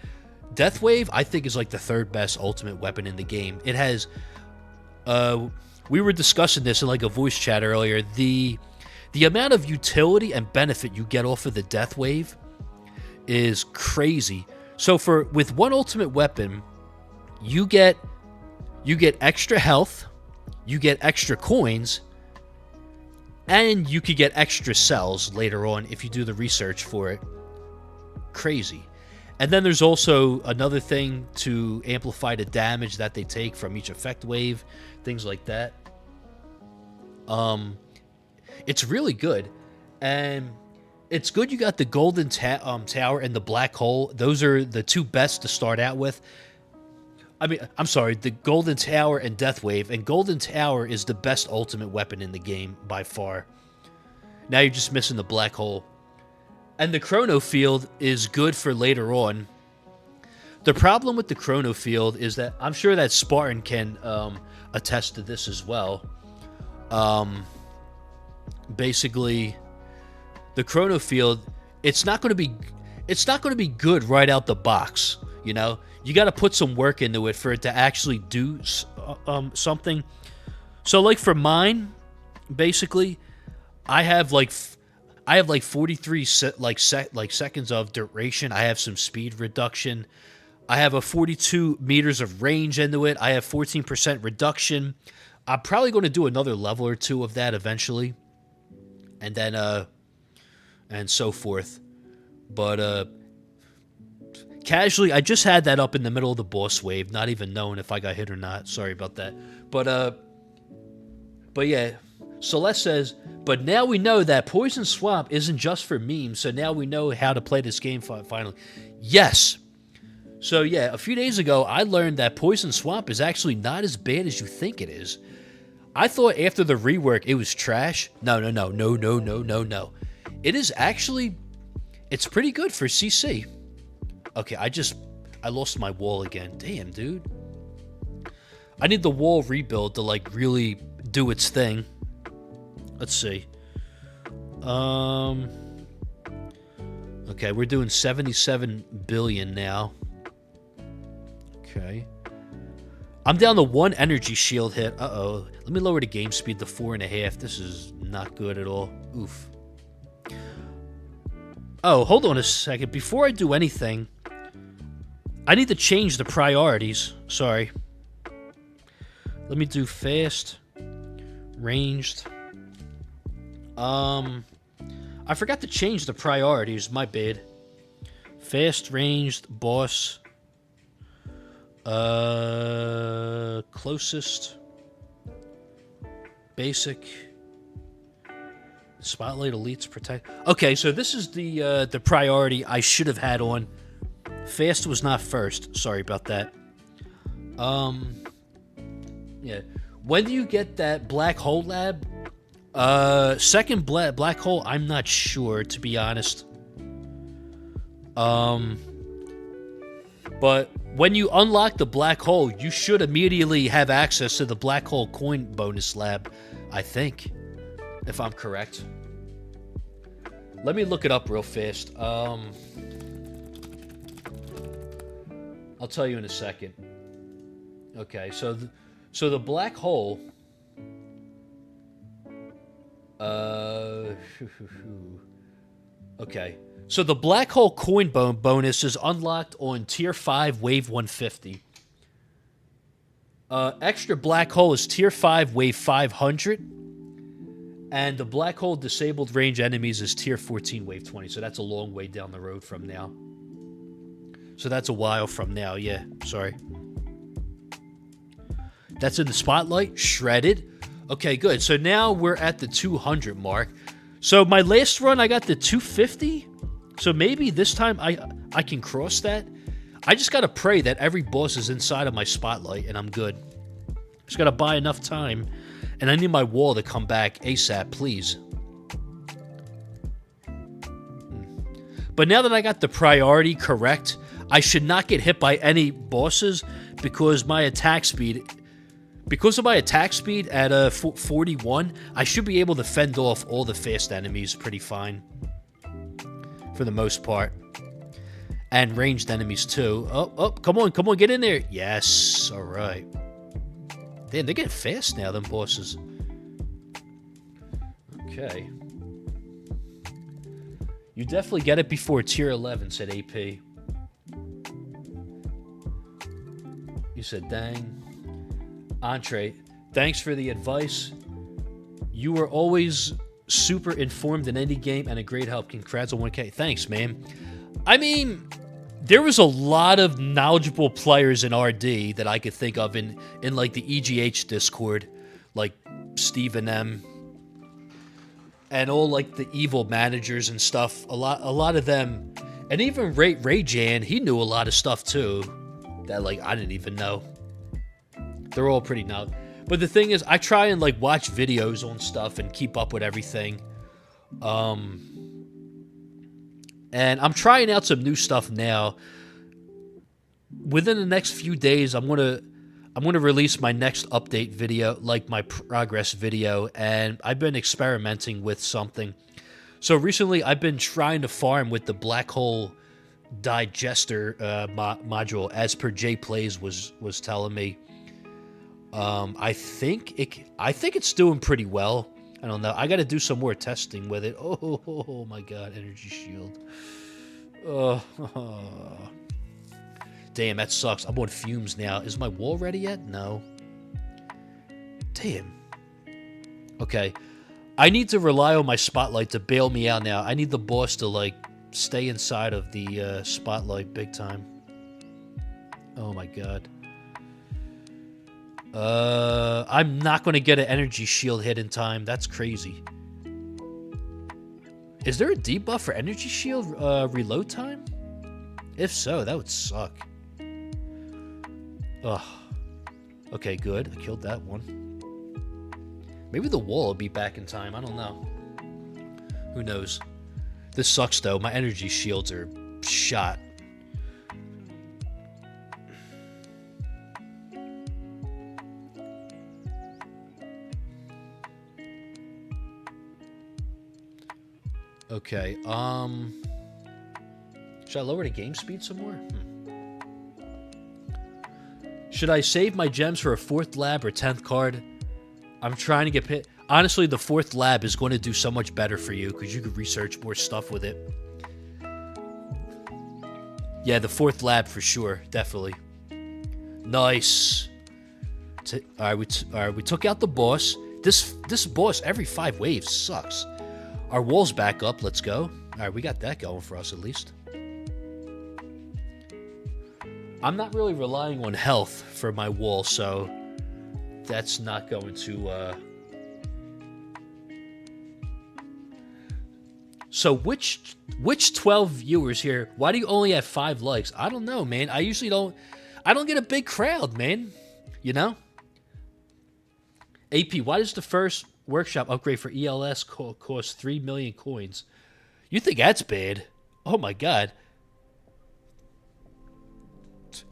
Deathwave, I think, is like the 3rd best ultimate weapon in the game. It has, we were discussing this in like a voice chat earlier. The amount of utility and benefit you get off of the Deathwave is crazy. So with one ultimate weapon, you get extra health, you get extra coins, and you could get extra cells later on if you do the research for it. Crazy. And then there's also another thing to amplify the damage that they take from each effect wave, things like that. It's really good, and it's good you got the golden tower and the black hole. Those are the 2 best to start out with. I mean, I'm sorry, the golden tower and Deathwave, and golden tower is the best ultimate weapon in the game by far. Now you're just missing the black hole. And the chrono field is good for later on. The problem with the Chrono Field is that I'm sure that Spartan can attest to this as well. Basically, the Chrono Field, it's not going to be good right out the box. You know, you got to put some work into it for it to actually do something. So, like for mine, basically, I have like 43 seconds of duration. I have some speed reduction. I have a 42 meters of range into it. I have 14% reduction. I'm probably going to do another level or two of that eventually, and then and so forth. But casually, I just had that up in the middle of the boss wave, not even knowing if I got hit or not. Sorry about that. But yeah. Celeste says, but now we know that Poison Swamp isn't just for memes, so now we know how to play this game finally. Yes. So yeah, a few days ago, I learned that Poison Swamp is actually not as bad as you think it is. I thought after the rework it was trash. No. It is actually, it's pretty good for CC. Okay, I lost my wall again. Damn, dude. I need the wall rebuild to like really do its thing. Let's see. Okay, we're doing 77 billion now. Okay. I'm down to 1 energy shield hit. Uh-oh. Let me lower the game speed to 4.5. This is not good at all. Oof. Oh, hold on a second. Before I do anything, I need to change the priorities. Sorry. Let me do fast, ranged. I forgot to change the priorities. My bad. Fast, ranged, boss. Closest. Basic. Spotlight, elites, protect. Okay, so this is the priority I should have had on. Fast was not first. Sorry about that. Yeah. When do you get that black hole lab? Second black hole, I'm not sure, to be honest. But when you unlock the black hole, you should immediately have access to the black hole coin bonus lab, I think, if I'm correct. Let me look it up real fast. I'll tell you in a second. Okay, so the black hole. Okay. So the black hole coin bonus is unlocked on tier 5 wave 150. Extra black hole is tier 5 wave 500. And the black hole disabled range enemies is tier 14 wave 20. So that's a long way down the road from now. So that's a while from now. Yeah, sorry. That's in the spotlight. Shredded. Okay, good. So now we're at the 200 mark. So my last run, I got the 250. So maybe this time I can cross that. I just got to pray that every boss is inside of my spotlight and I'm good. Just got to buy enough time. And I need my wall to come back ASAP, please. But now that I got the priority correct, I should not get hit by any bosses because my attack speed... Because of my attack speed at 41, I should be able to fend off all the fast enemies pretty fine. For the most part. And ranged enemies too. Oh, come on, get in there. Yes, alright. Damn, they're getting fast now, them bosses. Okay. You definitely get it before tier 11, said AP. You said, dang. Entree, thanks for the advice. You were always super informed in any game and a great help. Congrats on 1K. Thanks, man. I mean, there was a lot of knowledgeable players in RD that I could think of in like the EGH Discord, like Steven M. And all like the evil managers and stuff. A lot of them, and even Ray Jan, he knew a lot of stuff too that like I didn't even know. They're all pretty now. But the thing is, I try and like watch videos on stuff and keep up with everything. And I'm trying out some new stuff now. within the next few days, I'm gonna release my next update video, like my progress video, and I've been experimenting with something. So recently, I've been trying to farm with the black hole digester module, as per Jay Plays was telling me. I think it's doing pretty well. I don't know. I got to do some more testing with it. Oh my god, energy shield. Oh, damn, that sucks. I'm on fumes now. Is my wall ready yet? No. Damn. Okay. I need to rely on my spotlight to bail me out now. I need the boss to, like, stay inside of the spotlight big time. Oh my god. I'm not going to get an energy shield hit in time. That's crazy. Is there a debuff for energy shield reload time? If so, that would suck. Ugh. Okay, good. I killed that one. Maybe the wall will be back in time. I don't know. Who knows? This sucks, though. My energy shields are shot. Okay, should I lower the game speed some more? Should I save my gems for a 4th lab or 10th card? I'm trying to get pit. Honestly, the 4th lab is going to do so much better for you because you could research more stuff with it. Yeah, the 4th lab for sure, definitely. Nice. All right, we took out the boss. This boss every 5 waves sucks. Our wall's back up. Let's go. All right, we got that going for us at least. I'm not really relying on health for my wall, so that's not going to... So which 12 viewers here, why do you only have 5 likes? I don't know, man. I usually don't... I don't get a big crowd, man. You know? AP, why does the first workshop upgrade for ELS cost 3 million coins? You think that's bad? Oh my god.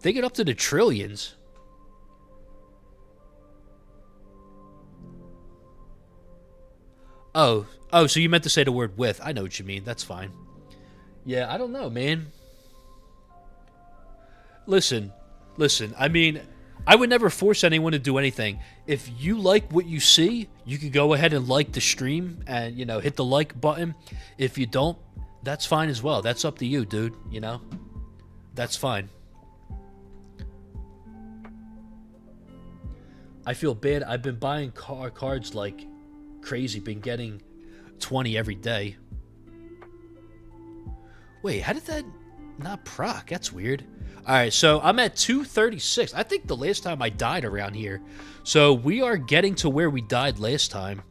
They get up to the trillions. Oh, so you meant to say the word with. I know what you mean. That's fine. Yeah, I don't know, man. Listen. I mean, I would never force anyone to do anything. If you like what you see, you could go ahead and like the stream and, you know, hit the like button. If you don't, that's fine as well. That's up to you, dude, you know? That's fine. I feel bad. I've been buying cards like crazy. Been getting 20 every day. Wait, how did that not proc? That's weird. Alright, so I'm at 236. I think the last time I died around here. So we are getting to where we died last time.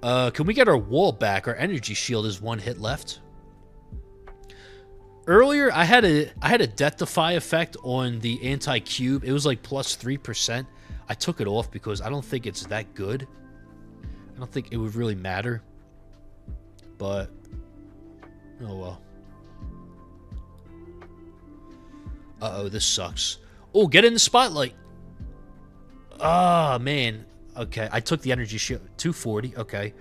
Can we get our wall back? Our energy shield is 1 hit left. Earlier, I had a death defy effect on the anti-cube. It was like plus 3%. I took it off because I don't think it's that good. I don't think it would really matter. But, oh well. Uh-oh, this sucks. Oh, get in the spotlight. Ah, man. Okay, I took the energy shield. 240, okay.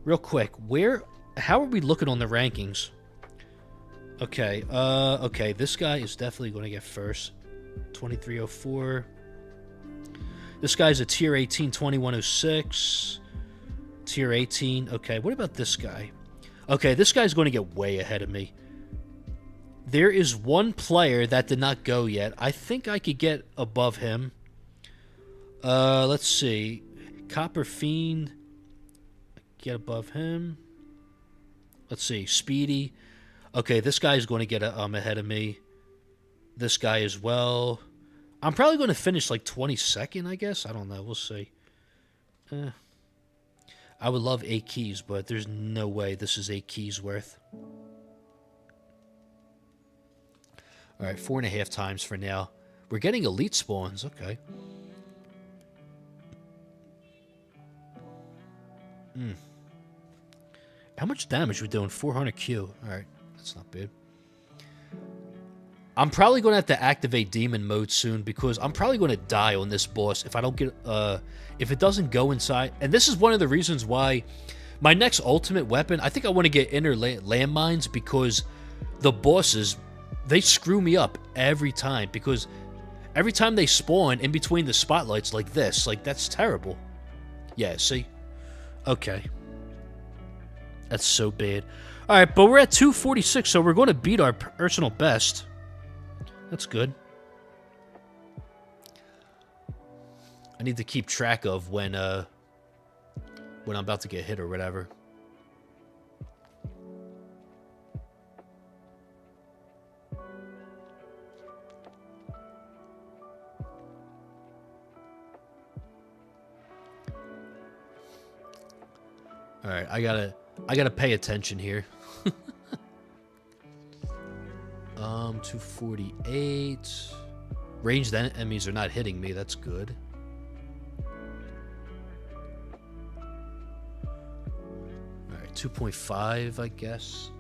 Real quick, how are we looking on the rankings? Okay, okay, this guy is definitely going to get first. 2304. This guy's a tier 18, 2106. Tier 18. Okay, what about this guy? Okay, this guy's going to get way ahead of me. There is one player that did not go yet. I think I could get above him. Let's see. Copper Fiend. Get above him. Let's see. Speedy. Okay, this guy's going to get ahead of me. This guy as well. I'm probably going to finish like 22nd, I guess. I don't know. We'll see. I would love 8 keys, but there's no way this is 8 keys worth. All right, 4.5 times for now. We're getting elite spawns. Okay. How much damage are we doing? 400 Q. All right, that's not bad. I'm probably going to have to activate demon mode soon because I'm probably going to die on this boss if I don't get, if it doesn't go inside. And this is one of the reasons why my next ultimate weapon, I think I want to get inner landmines because the bosses, they screw me up every time because every time they spawn in between the spotlights like this, like that's terrible. Yeah, see? Okay. That's so bad. All right, but we're at 246, so we're going to beat our personal best. That's good. I need to keep track of when I'm about to get hit or whatever. All right, I gotta pay attention here. 248. Ranged enemies are not hitting me. That's good. All right, 2.5, I guess.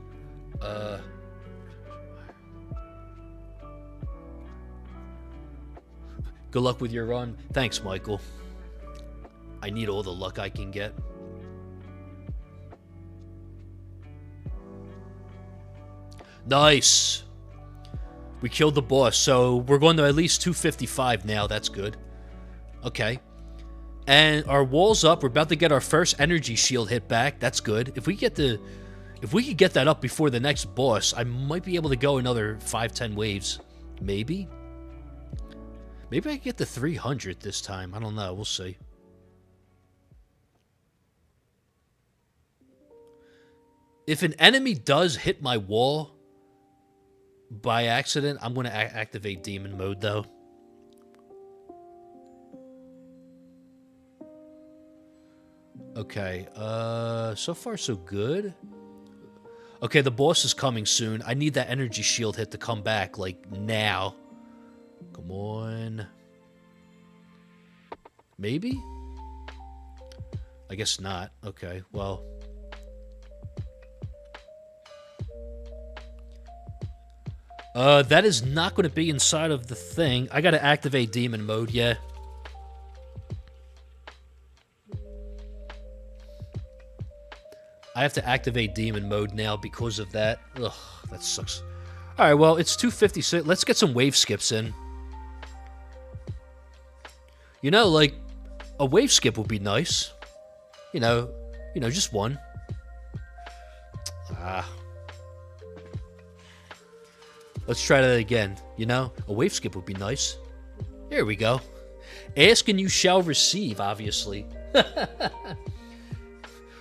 Good luck with your run. Thanks, Michael. I need all the luck I can get. Nice. We killed the boss, so we're going to at least 255 now. That's good. Okay. And our wall's up. We're about to get our first energy shield hit back. That's good. If we could get that up before the next boss, I might be able to go another 5-10 waves. Maybe. Maybe I can get to 300 this time. I don't know. We'll see. If an enemy does hit my wall by accident, I'm going to activate demon mode, though. Okay, so far so good. Okay, the boss is coming soon. I need that energy shield hit to come back, like, now. Come on. Maybe? I guess not. Okay, well... that is not going to be inside of the thing. I got to activate demon mode, yeah. I have to activate demon mode now because of that. Ugh, that sucks. Alright, well, it's 256. Let's get some wave skips in. You know, like, a wave skip would be nice. You know, just one. Ah... Let's try that again. You know, a wave skip would be nice. Here we go. Ask and you shall receive, obviously.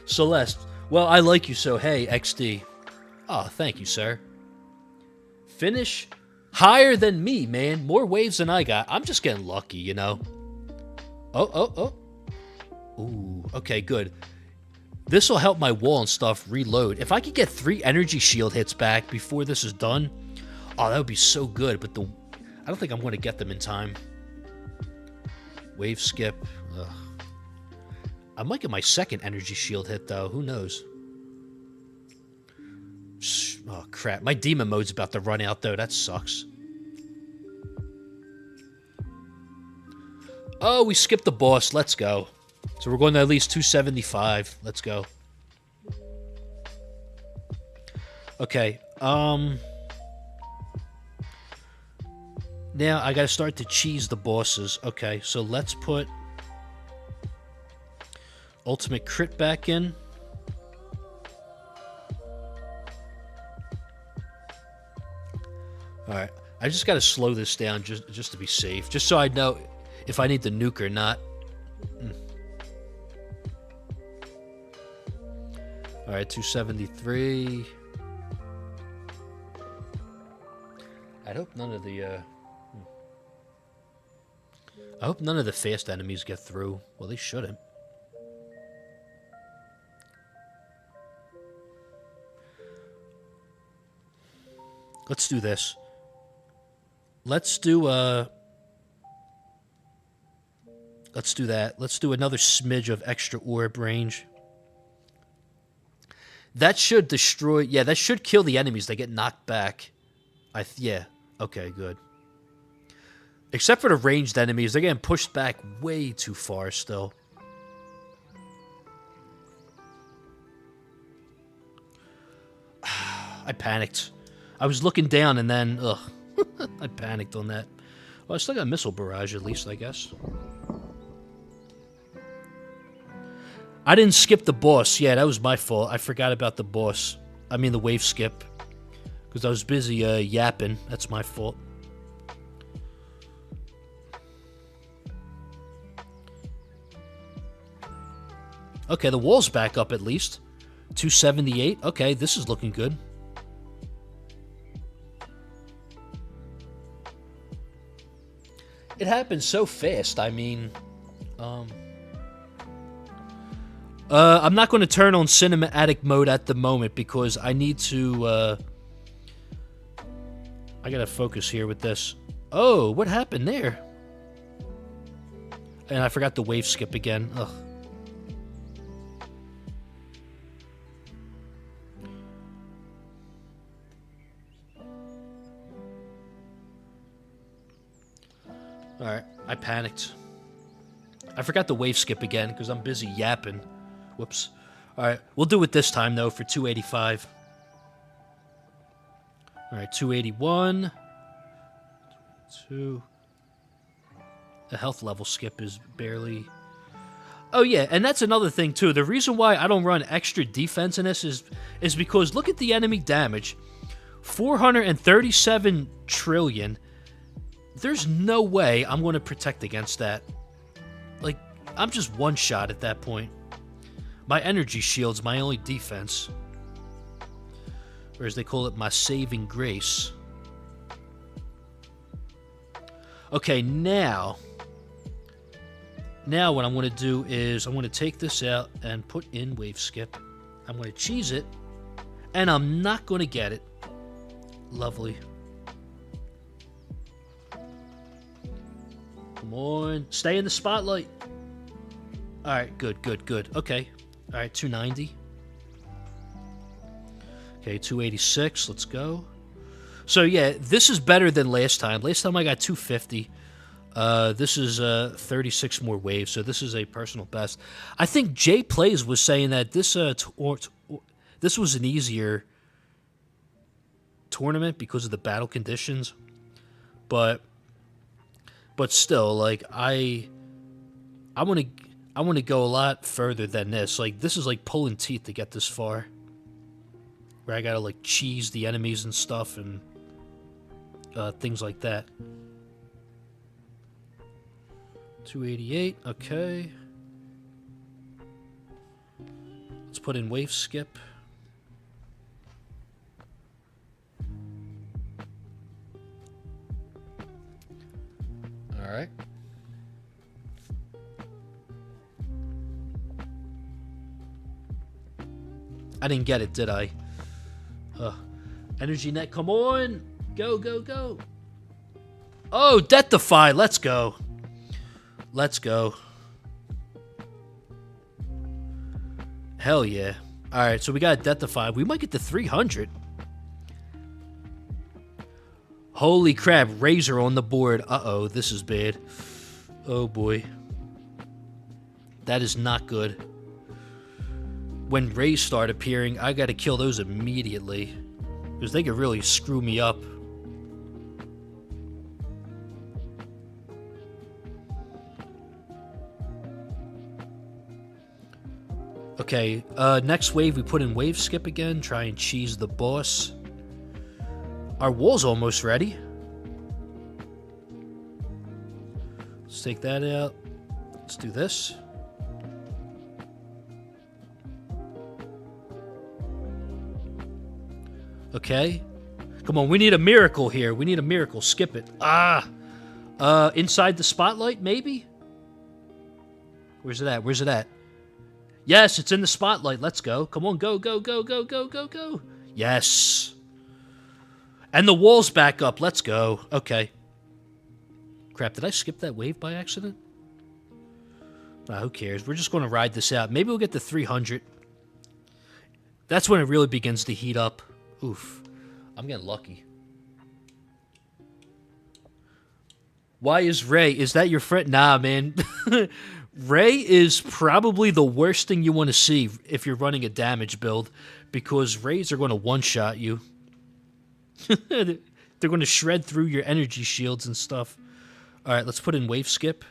Celeste. Well, I like you, so hey, XD. Oh, thank you, sir. Finish higher than me, man. More waves than I got. I'm just getting lucky, you know. Oh. Ooh, okay, good. This will help my wall and stuff reload. If I could get 3 energy shield hits back before this is done... Oh, that would be so good, but I don't think I'm going to get them in time. Wave skip. Ugh. I might get my second energy shield hit, though. Who knows? Oh, crap. My demon mode's about to run out, though. That sucks. Oh, we skipped the boss. Let's go. So we're going to at least 275. Let's go. Okay. Now, I gotta start to cheese the bosses. Okay, so let's put ultimate crit back in. Alright, I just gotta slow this down just to be safe. Just so I know if I need to nuke or not. Alright, 273. I hope none of the, I hope none of the fast enemies get through. Well, they shouldn't. Let's do this. Let's do that. Let's do another smidge of extra orb range. That should destroy... Yeah, that should kill the enemies. They get knocked back. Yeah. Okay, good. Except for the ranged enemies, they're getting pushed back way too far still. I panicked. I was looking down and then, ugh. I panicked on that. Well, I still got missile barrage at least, I guess. I didn't skip the boss. Yeah, that was my fault. I forgot about the boss. I mean the wave skip. Because I was busy yapping. That's my fault. Okay, the wall's back up at least. 278. Okay, this is looking good. It happened so fast. I mean, I'm not going to turn on cinematic mode at the moment because I need to, I gotta focus here with this. Oh, what happened there? And I forgot the wave skip again. Ugh. Alright, I panicked. I forgot the wave skip again because I'm busy yapping. Whoops. Alright, we'll do it this time though for 285. Alright, 281. 2. The health level skip is barely... Oh yeah, and that's another thing too. The reason why I don't run extra defense in this is because look at the enemy damage. 437 trillion. There's no way I'm going to protect against that. Like, I'm just one shot at that point. My energy shield's my only defense. Or as they call it, my saving grace. Okay, now what I'm going to do is I'm going to take this out and put in wave skip. I'm going to cheese it. And I'm not going to get it. Lovely. Come on. Stay in the spotlight. Alright, good. Okay. Alright, 290. Okay, 286. Let's go. So, yeah, this is better than last time. Last time I got 250. This is 36 more waves, so this is a personal best. I think Jay Plays was saying that this was an easier tournament because of the battle conditions. But still, like, I want to go a lot further than this. Like, this is like pulling teeth to get this far. Where I gotta, like, cheese the enemies and stuff and things like that. 288, okay. Let's put in wave skip. Alright. I didn't get it, did I? Energy net, come on! Go! Oh, Death Defy, let's go. Let's go. Hell yeah. Alright, so we got Death Defy. We might get to 300. Holy crap, Razor on the board. Uh-oh, this is bad. Oh boy. That is not good. When Rays start appearing, I gotta kill those immediately. Because they could really screw me up. Okay, next wave we put in wave skip again. Try and cheese the boss. Our wall's almost ready. Let's take that out. Let's do this. Okay. Come on, we need a miracle here. We need a miracle. Skip it. Inside the spotlight, maybe? Where's it at? Yes, it's in the spotlight. Let's go. Come on, go. Yes. And the wall's back up. Let's go. Okay. Crap, did I skip that wave by accident? Who cares? We're just going to ride this out. Maybe we'll get to 300. That's when it really begins to heat up. Oof. I'm getting lucky. Why is Ray? Is that your friend? Nah, man. Ray is probably the worst thing you want to see if you're running a damage build, because Rays are going to one-shot you. They're going to shred through your energy shields and stuff. All right, let's put in wave skip.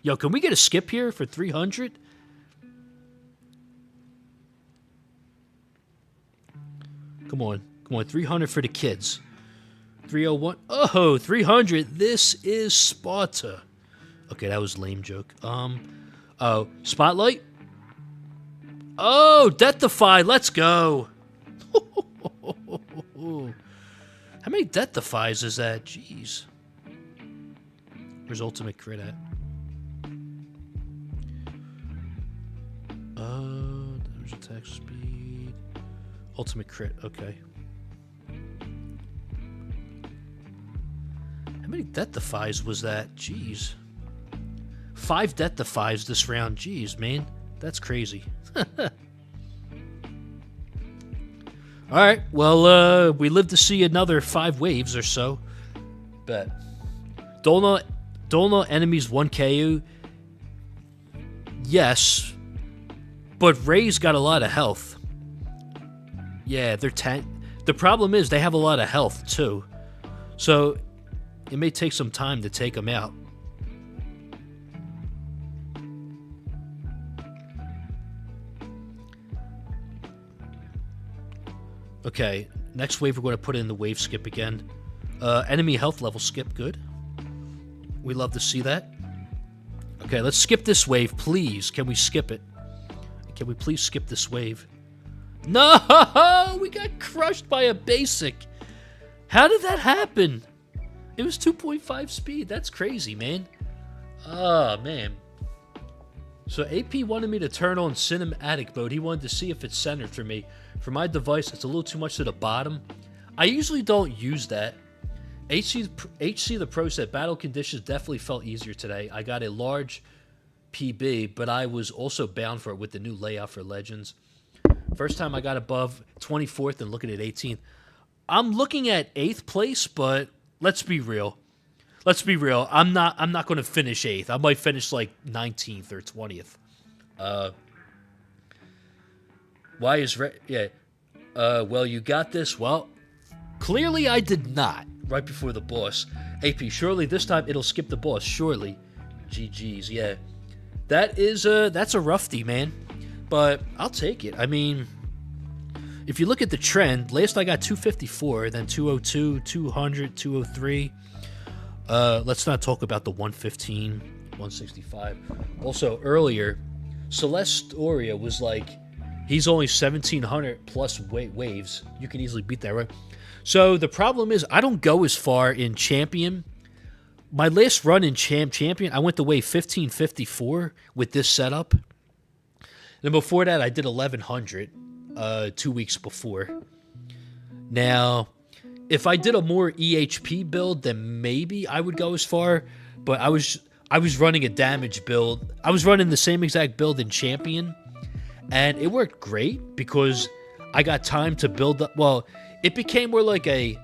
Yo, can we get a skip here for 300? Come on. Come on, 300 for the kids. 301. Oh, 300. This is Sparta. Okay, that was a lame joke. Oh, Spotlight? Oh, Deathify. Let's go. How many Deathifies is that? Jeez. Where's Ultimate Crit at? Damage attack speed. Ultimate Crit, okay. How many Deathifies was that? Jeez. 5 Deathifies this round. Jeez, man. That's crazy. Alright, well, we live to see another 5 waves or so. Bet. Don't know enemies 1 KO. Yes. But Ray's got a lot of health. Yeah, they're the problem is they have a lot of health, too. So, it may take some time to take them out. Okay, next wave we're going to put in the wave skip again. Enemy health level skip, good. We love to see that. Okay, let's skip this wave, please. Can we skip it? Can we please skip this wave? No! We got crushed by a basic. How did that happen? It was 2.5 speed. That's crazy, man. Oh, man. So AP wanted me to turn on cinematic mode. He wanted to see if it's centered for me. For my device, it's a little too much to the bottom. I usually don't use that. HC the Pro said battle conditions definitely felt easier today. I got a large PB, but I was also bound for it with the new layout for Legends. First time I got above 24th and looking at 18th. I'm looking at 8th place, but let's be real. Let's be real. I'm not going to finish 8th. I might finish like 19th or 20th. Why is yeah? Well, you got this. Well, clearly I did not. Right before the boss. AP, surely this time it'll skip the boss. Surely. GG's. Yeah. That is that's a roughy, man. But I'll take it. I mean, if you look at the trend, last I got 254, then 202, 200, 203. Let's not talk about the 115, 165. Also, earlier, Celesteria was like, he's only 1,700 plus waves. You can easily beat that, right? So the problem is, I don't go as far in Champion. My last run in Champion, I went to wave 1554 with this setup. Then before that, I did 1,100 2 weeks before. Now, if I did a more EHP build, then maybe I would go as far. But I was running a damage build. I was running the same exact build in Champion. And it worked great because I got time to build up. Well, it became more like a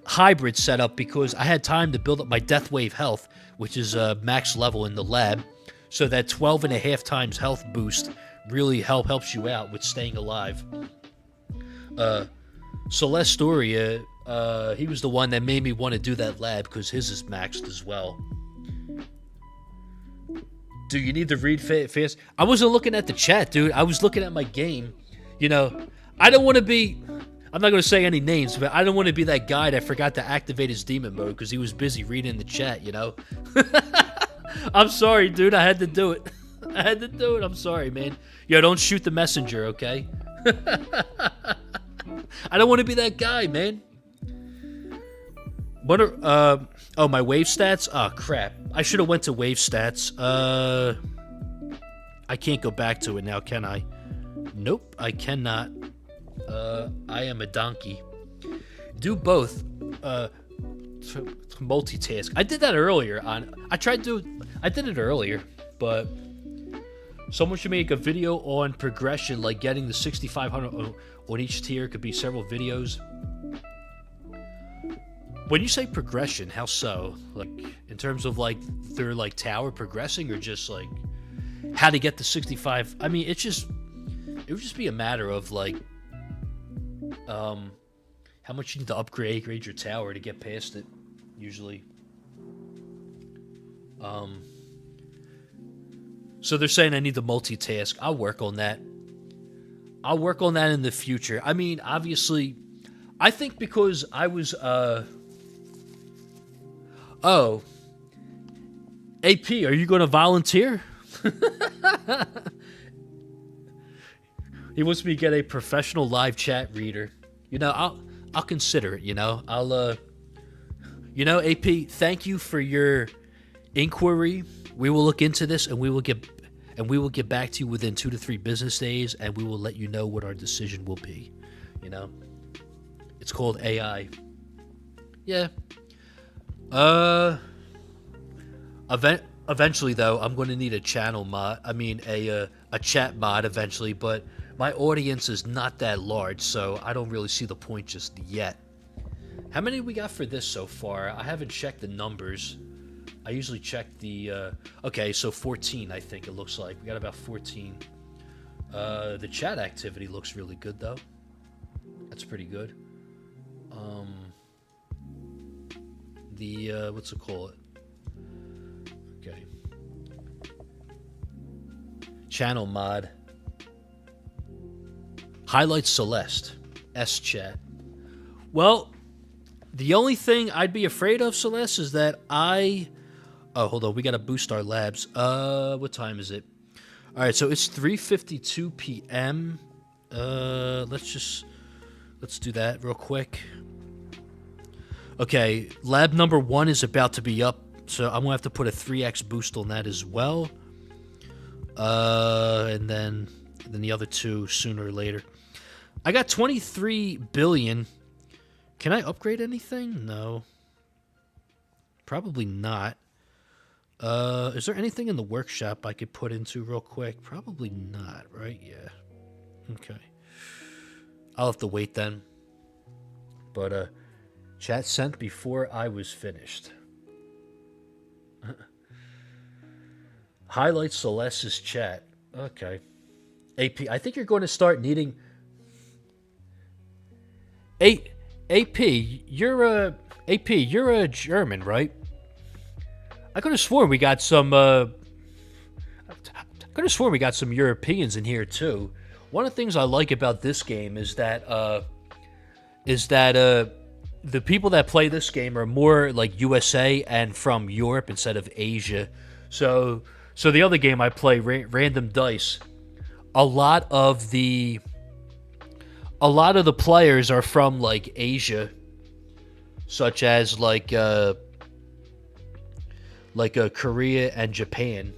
hybrid setup because I had time to build up my Death Wave health, which is max level in the lab. So that 12.5 times health boost really helps you out with staying alive. Celesteria, he was the one that made me want to do that lab because his is maxed as well. Do you need to read fast? I wasn't looking at the chat, dude. I was looking at my game. You know, I don't want to be... I'm not going to say any names, but I don't want to be that guy that forgot to activate his demon mode because he was busy reading the chat, you know? I'm sorry, dude. I had to do it. I had to do it. I'm sorry, man. Yo, don't shoot the messenger, okay? I don't want to be that guy, man. What are, oh, my wave stats? Oh, crap. I should have went to wave stats. I can't go back to it now, can I? Nope, I cannot. I am a donkey. Do both. Multitask. I did that earlier I did it earlier, but someone should make a video on progression, like getting the 6,500 on each tier. Could be several videos. When you say progression, how so? Like in terms of like their like tower progressing, or just like how to get to 65? I mean, it would just be a matter of like how much you need to upgrade your tower to get past it. Usually. So they're saying I need to multitask. I'll work on that. I'll work on that in the future. I mean, obviously, I think because I was, oh, AP, are you going to volunteer? He wants me to get a professional live chat reader. You know, I'll consider it. You know, AP, thank you for your inquiry. We will look into this, and we will get back to you within 2 to 3 business days, and we will let you know what our decision will be. You know, it's called AI. Yeah. Eventually, though, I'm going to need a channel mod. I mean, a chat mod eventually, but my audience is not that large, so I don't really see the point just yet. How many we got for this so far? I haven't checked the numbers. I usually check the, okay, so 14, I think it looks like. We got about 14. The chat activity looks really good, though. That's pretty good. What's it called? Okay. Channel mod. Highlight Celeste. S-chat. Well, the only thing I'd be afraid of, Celeste, is that oh, hold on. We got to boost our labs. What time is it? All right, so it's 3:52 p.m. Let's do that real quick. Okay, lab number 1 is about to be up, so I'm going to have to put a 3x boost on that as well. And then the other 2 sooner or later. I got 23 billion. Can I upgrade anything? No. Probably not. Is there anything in the workshop I could put into real quick? Probably not, right? Yeah. Okay. I'll have to wait then. But, chat sent before I was finished. Highlight Celeste's chat. Okay. AP, I think you're going to start needing... AP, you're a German, right? I could have sworn we got some. I could have sworn we got some Europeans in here too. One of the things I like about this game is that the people that play this game are more like USA and from Europe instead of Asia. So the other game I play, Random Dice, a lot of the players are from like Asia, such as like Korea and Japan.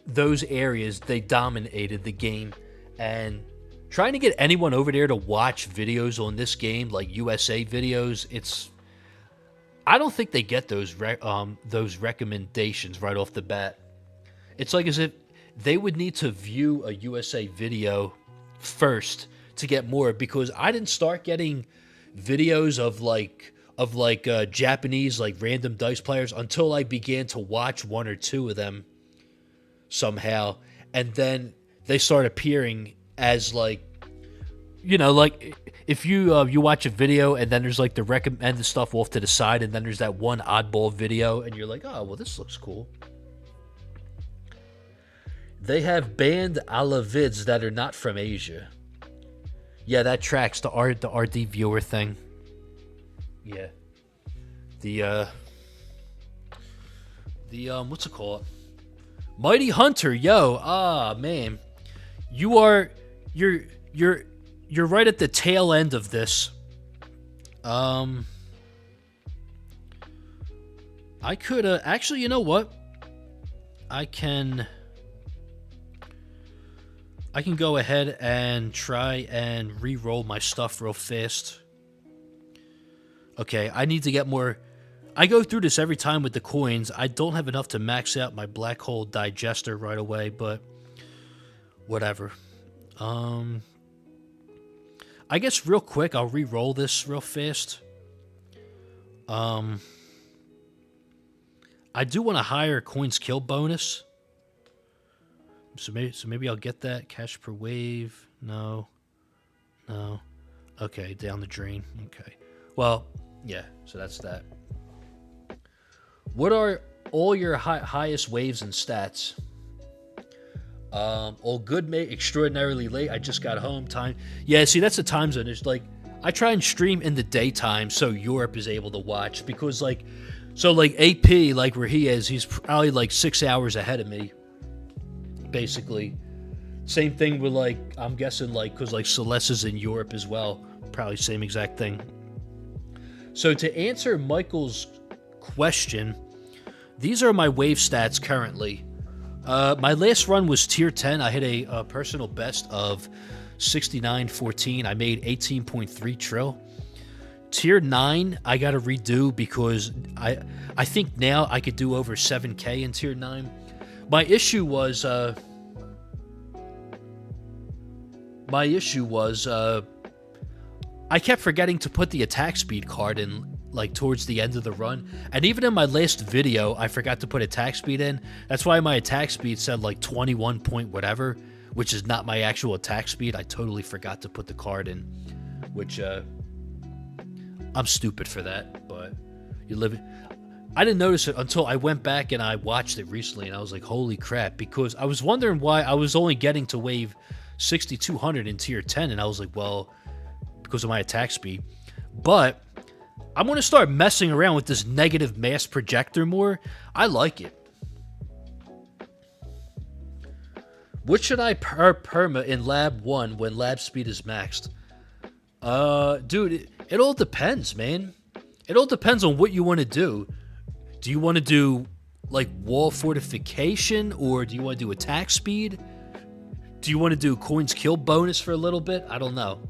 Those areas, they dominated the game, and trying to get anyone over there to watch videos on this game, like USA videos, I don't think they get those recommendations right off the bat. It's like as if they would need to view a USA video first to get more, because I didn't start getting videos of Japanese like Random Dice players until I began to watch 1 or 2 of them somehow, and then they start appearing as like, like if you watch a video and then there's like the recommended stuff off to the side, and then there's that one oddball video and you're like, oh well, this looks cool. They have banned Alavids that are not from Asia. Yeah, that tracks the RD viewer thing. Yeah. The what's it called? Mighty Hunter, yo. Man. You're right at the tail end of this. I could actually, you know what? I can go ahead and try and re-roll my stuff real fast. Okay, I need to get more. I go through this every time with the coins. I don't have enough to max out my black hole digester right away, but whatever. I guess real quick, I'll re-roll this real fast. Um, I do want a higher coins kill bonus. So maybe I'll get that. Cash per wave. No. Okay, down the drain. Okay. Well, yeah, so that's that. What are all your highest waves and stats? All good, mate. Extraordinarily late. I just got home. Time. Yeah, see, that's the time zone. It's like I try and stream in the daytime so Europe is able to watch because, like, so like AP, like where he is, he's probably like 6 hours ahead of me. Basically, same thing with like I'm guessing like because like Celeste is in Europe as well. Probably same exact thing. So to answer Michael's question, these are my wave stats currently. My last run was tier 10. I hit a personal best of 69.14. I made 18.3 trill. Tier 9, I got to redo because I think now I could do over 7k in tier 9. My issue was I kept forgetting to put the attack speed card in like towards the end of the run. And even in my last video, I forgot to put attack speed in. That's why my attack speed said like 21 point whatever, which is not my actual attack speed. I totally forgot to put the card in, which I'm stupid for that, but you live it. I didn't notice it until I went back and I watched it recently and I was like, holy crap, because I was wondering why I was only getting to wave 6200 in tier 10 and I was like, well, because of my attack speed. But I'm going to start messing around with this negative mass projector more. I like it. What should I perma in lab 1 when lab speed is maxed? Dude, it all depends, man. It all depends on what you want to do. Do you want to do like wall fortification or do you want to do attack speed? Do you want to do coins kill bonus for a little bit? I don't know.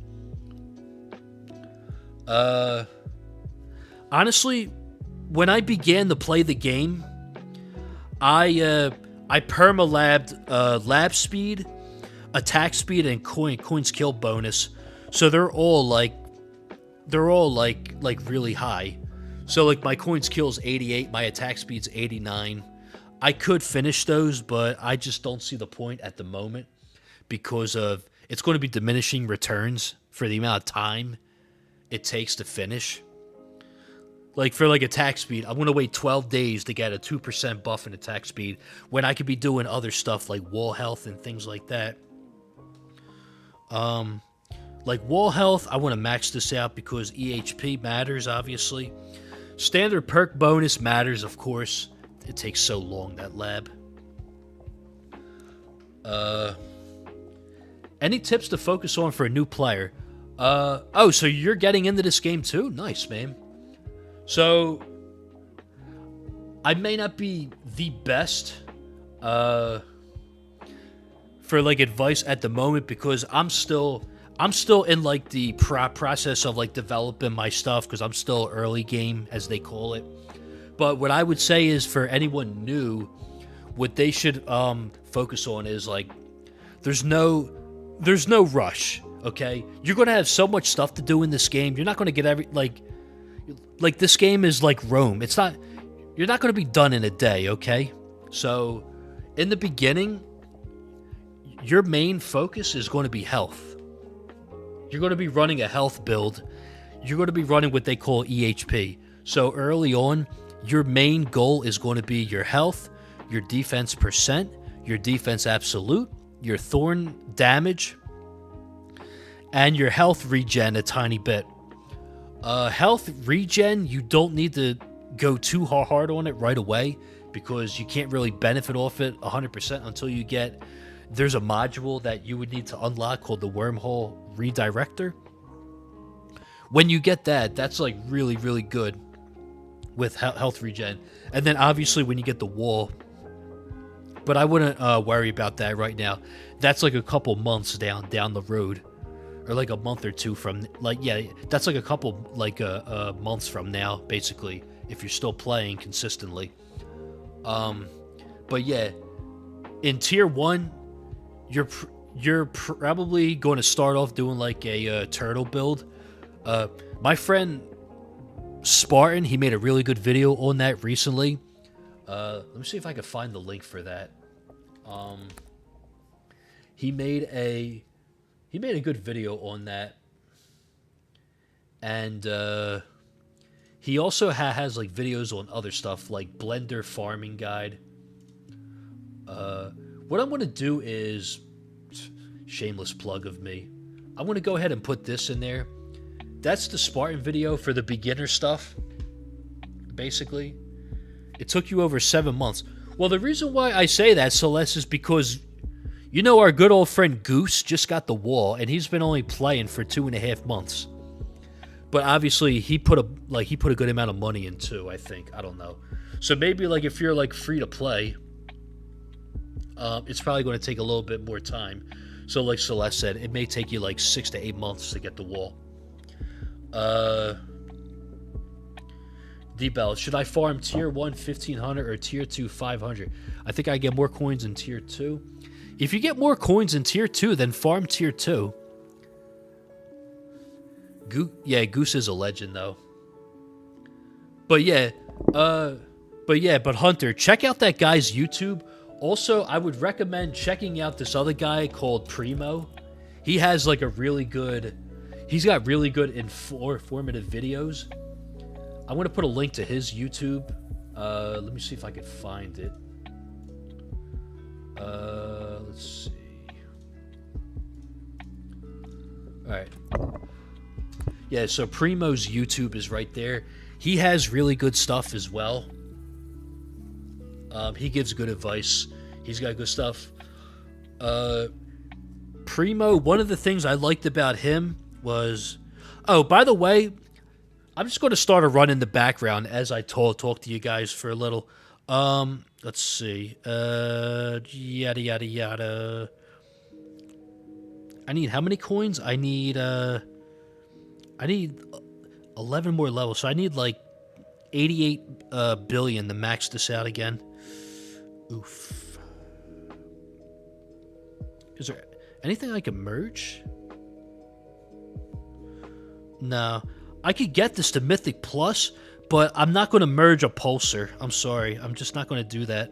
Honestly, when I began to play the game, I perma-labbed lab speed, attack speed, and coins kill bonus. So they're all like really high. So like my coins kill's 88, my attack speed's 89. I could finish those, but I just don't see the point at the moment because of it's going to be diminishing returns for the amount of time it takes to finish. Like for like attack speed, I'm going to wait 12 days to get a 2% buff in attack speed when I could be doing other stuff like wall health and things like that. Like wall health, I want to max this out because EHP matters, obviously. Standard perk bonus matters, of course. It takes so long, that lab. Any tips to focus on for a new player? Oh, so you're getting into this game too? Nice, man. So, I may not be the best for like advice at the moment because I'm still in like the process of like developing my stuff because I'm still early game as they call it. But what I would say is for anyone new, what they should focus on is like there's no rush. Okay, you're gonna have so much stuff to do in this game. You're not gonna get like this game is like Rome. It's not. You're not gonna be done in a day. Okay, so in the beginning, your main focus is going to be health. You're going to be running a health build. You're going to be running what they call EHP. So early on, your main goal is going to be your health, your defense percent, your defense absolute, your thorn damage, and your health regen a tiny bit. Health regen, you don't need to go too hard on it right away because you can't really benefit off it 100% until you get... There's a module that you would need to unlock called the Wormhole Redirector. When you get that, that's like really, really good with health regen. And then obviously when you get the wall, but I wouldn't worry about that right now. That's like a couple months down the road, or like a month or two from, like, yeah, that's like a couple like months from now, basically, if you're still playing consistently. But yeah, in tier 1, you're probably going to start off doing like a turtle build. My friend Spartan. He made a really good video on that recently. Let me see if I can find the link for that. He made a good video on that, and he also has like videos on other stuff like Blender Farming Guide. What I'm gonna do is, shameless plug of me, I'm gonna go ahead and put this in there. That's the Spartan video for the beginner stuff, basically. It took you over 7 months. Well, the reason why I say that, Celeste, is because you know our good old friend Goose just got the wall, and he's been only playing for 2.5 months. But obviously, he put a good amount of money in too. I think, I don't know. So maybe like if you're like free to play, it's probably going to take a little bit more time. So like Celeste said, it may take you like 6 to 8 months to get the wall. D-Bell, should I farm tier 1 1500 or tier 2 500? I think I get more coins in tier 2. If you get more coins in tier 2, then farm tier 2. Goose is a legend though. But Hunter, check out that guy's YouTube. Also, I would recommend checking out this other guy called Primo. He has like he's got really good informative videos. I'm going to put a link to his YouTube. Let me see if I can find it. Let's see. Alright. Yeah, so Primo's YouTube is right there. He has really good stuff as well. He gives good advice. He's got good stuff. Primo, one of the things I liked about him was... Oh, by the way, I'm just going to start a run in the background as I talk to you guys for a little. Let's see. Yada, yada, yada. I need how many coins? I need 11 more levels. So I need like 88 billion to max this out again. Oof. Is there anything I can merge? No. I could get this to Mythic Plus, but I'm not going to merge a Pulsar. I'm sorry. I'm just not going to do that.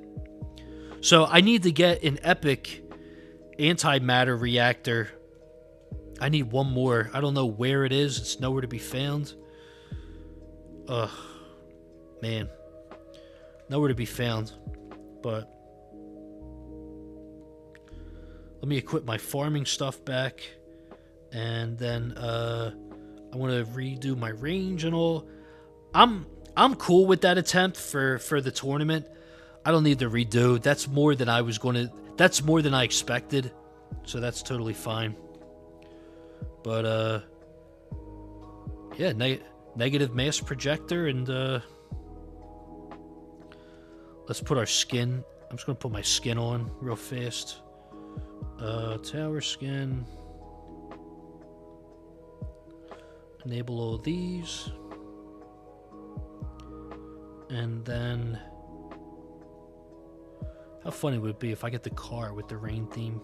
So I need to get an Epic Antimatter Reactor. I need one more. I don't know where it is. It's nowhere to be found. Ugh. Man. Nowhere to be found. But let me equip my farming stuff back. And then I want to redo my range and all. I'm cool with that attempt for the tournament. I don't need to redo. That's more than that's more than I expected. So that's totally fine. But yeah, negative mass projector, and let's put our skin. I'm just gonna put my skin on real fast. Tower skin. Enable all these. And then how funny would it be if I get the car with the rain theme?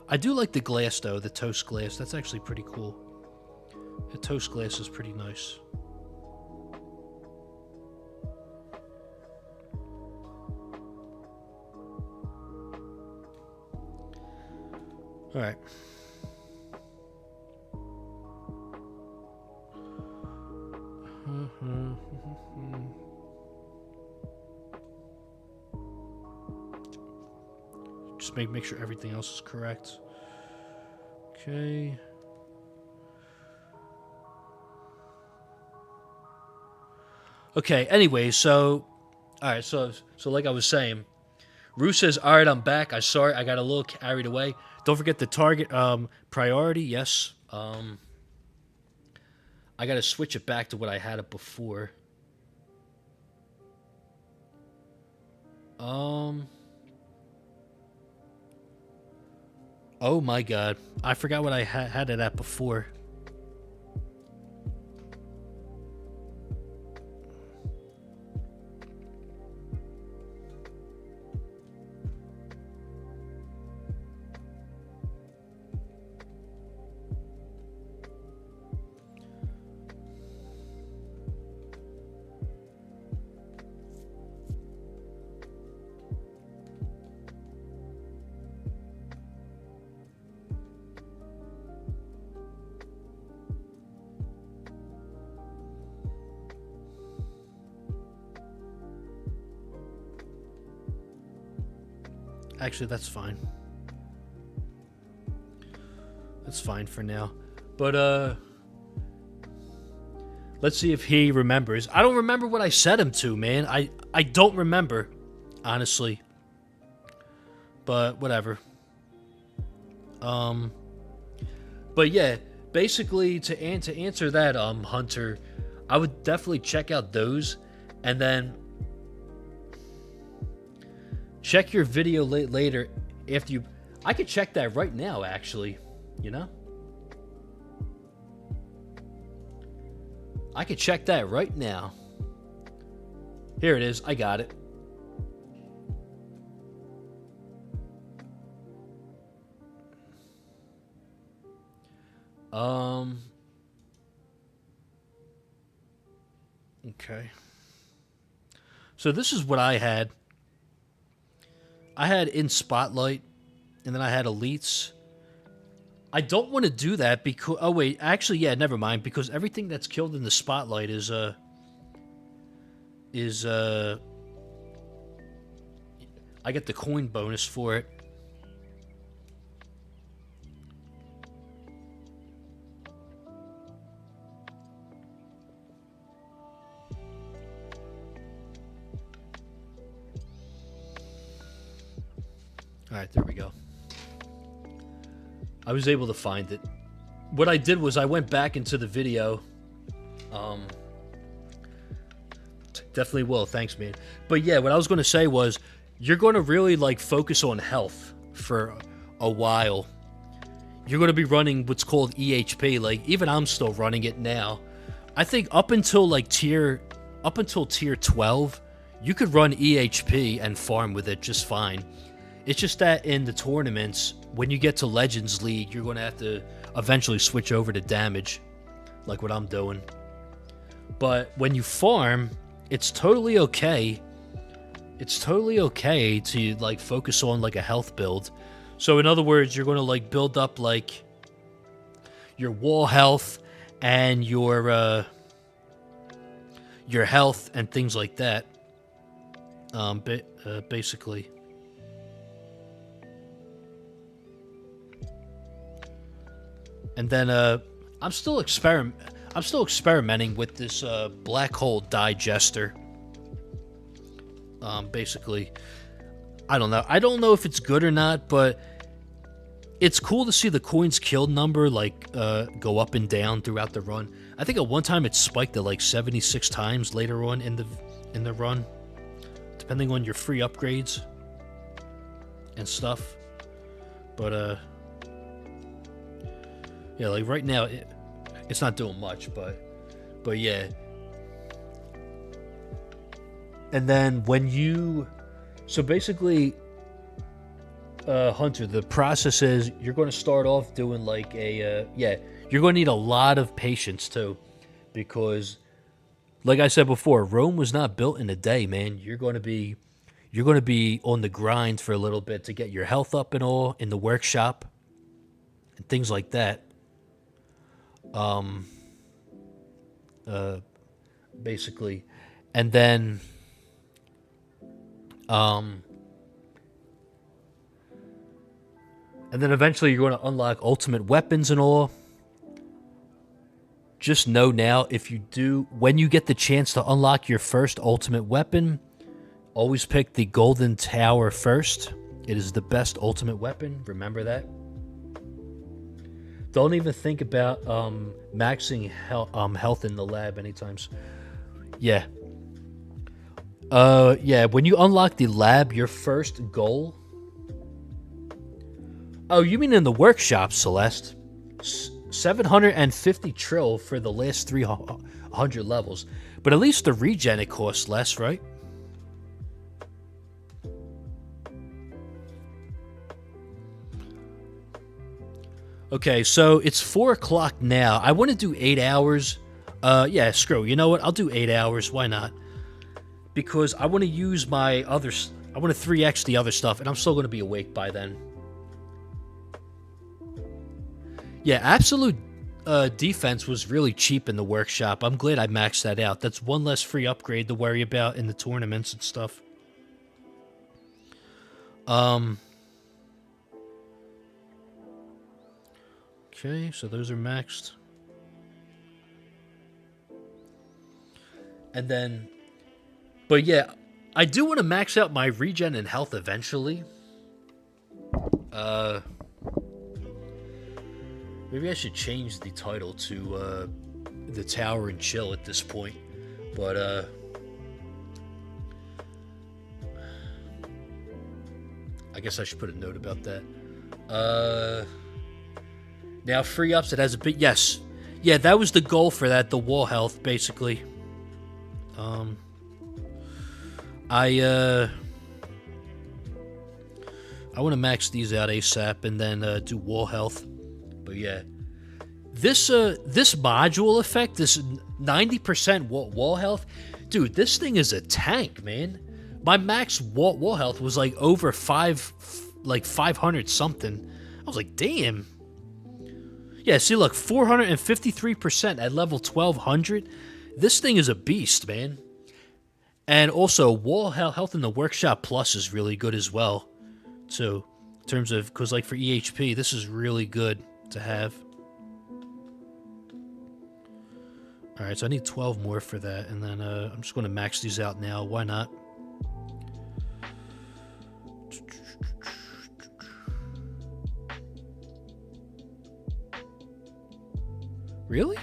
I do like the glass though, the toast glass. That's actually pretty cool. The toast glass is pretty nice. All right. Just make sure everything else is correct. Okay. Okay, anyway, so alright, so like I was saying, Rue says, alright, I'm back. I'm sorry, I got a little carried away. Don't forget the target priority, yes. I gotta switch it back to what I had it before. Oh my god. I forgot what I had it at before. Actually, that's fine. That's fine for now. But, let's see if he remembers. I don't remember what I set him to, man. I don't remember, honestly. But, whatever. But yeah, basically, to answer that, Hunter, I would definitely check out those, and then check your video later after you... I could check that right now, actually, you know? I could check that right now. Here it is. I got it. Okay. So this is what I had. I had in Spotlight, and then I had Elites. I don't want to do that because... Oh, wait. Actually, yeah, never mind. Because everything that's killed in the Spotlight is I get the coin bonus for it. Alright, there we go. I was able to find it. What I did was I went back into the video. Definitely will. Thanks, man. But yeah, what I was going to say was you're going to really like focus on health for a while. You're going to be running what's called EHP. Like even I'm still running it now. I think up until tier 12, you could run EHP and farm with it just fine. It's just that in the tournaments, when you get to Legends League, you're going to have to eventually switch over to damage, like what I'm doing. But when you farm, it's totally okay. It's totally okay to like focus on like a health build. So in other words, you're going to like build up like your wall health and your health and things like that. Basically. And then I'm still experimenting with this black hole digester. Basically, I don't know. I don't know if it's good or not, but it's cool to see the coins killed number like go up and down throughout the run. I think at one time it spiked at like 76 times later on in the run, depending on your free upgrades and stuff. But yeah, like right now, it's not doing much, but yeah. And then when you... So basically, Hunter, the process is you're going to start off doing like a... yeah, you're going to need a lot of patience too. Because, like I said before, Rome was not built in a day, man. You're going to be on the grind for a little bit to get your health up and all in the workshop. And things like that. Basically, and then, eventually you're going to unlock ultimate weapons and all. Just know now, when you get the chance to unlock your first ultimate weapon, always pick the Golden Tower first. It is the best ultimate weapon. Remember that. Don't even think about maxing health in the lab anytime soon. Yeah. Yeah, when you unlock the lab, your first goal... Oh, you mean in the workshop, Celeste? 750 trill for the last 300 levels. But at least the regen, it costs less, right? Okay, so it's 4 o'clock now. I want to do 8 hours. Yeah, screw it. You know what? I'll do 8 hours. Why not? Because I want to use my other... I want to 3x the other stuff, and I'm still going to be awake by then. Yeah, Absolute Defense was really cheap in the workshop. I'm glad I maxed that out. That's one less free upgrade to worry about in the tournaments and stuff. Okay, so those are maxed. And then, but yeah, I do want to max out my regen and health eventually. Maybe I should change the title to the Tower and Chill at this point. But I guess I should put a note about that. Now free ups, it has a bit. Yes, yeah, that was the goal for that. The wall health, basically. I want to max these out ASAP and then do wall health. But yeah, this module effect, this 90% wall health, dude, this thing is a tank, man. My max wall health was like over 500 something. I was like, damn. Yeah, see, look, 453% at level 1200. This thing is a beast, man. And also, wall health in the Workshop Plus is really good as well. So, in terms of, because like for EHP, this is really good to have. Alright, so I need 12 more for that. And then I'm just going to max these out now. Why not? Really?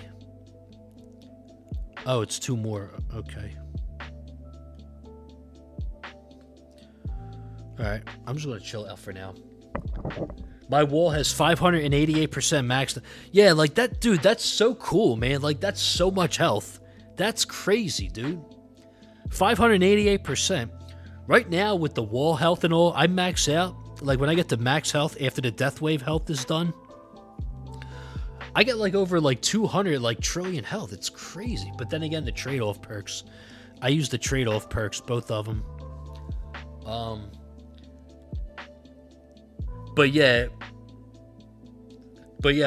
Oh, it's 2 more. Okay. Alright, I'm just going to chill out for now. My wall has 588% maxed. Yeah, like that, dude, that's so cool, man. Like, that's so much health. That's crazy, dude. 588%. Right now, with the wall health and all, I max out. Like, when I get to max health after the Death Wave health is done, I get like over like 200 like trillion health. It's crazy. But then again, the trade-off perks. I use the trade-off perks, both of them. But yeah,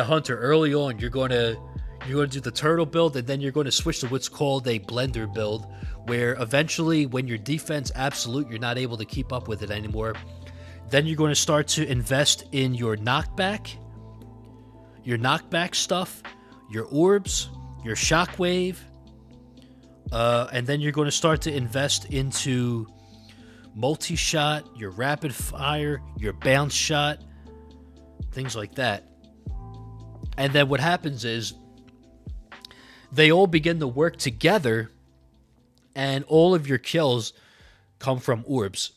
Hunter, early on you're going to do the turtle build, and then you're going to switch to what's called a blender build, where eventually when your defense absolute, you're not able to keep up with it anymore. Then you're going to start to invest in your knockback stuff, your orbs, your shockwave, and then you're going to start to invest into multi-shot, your rapid fire, your bounce shot, things like that. And then what happens is they all begin to work together, and all of your kills come from orbs.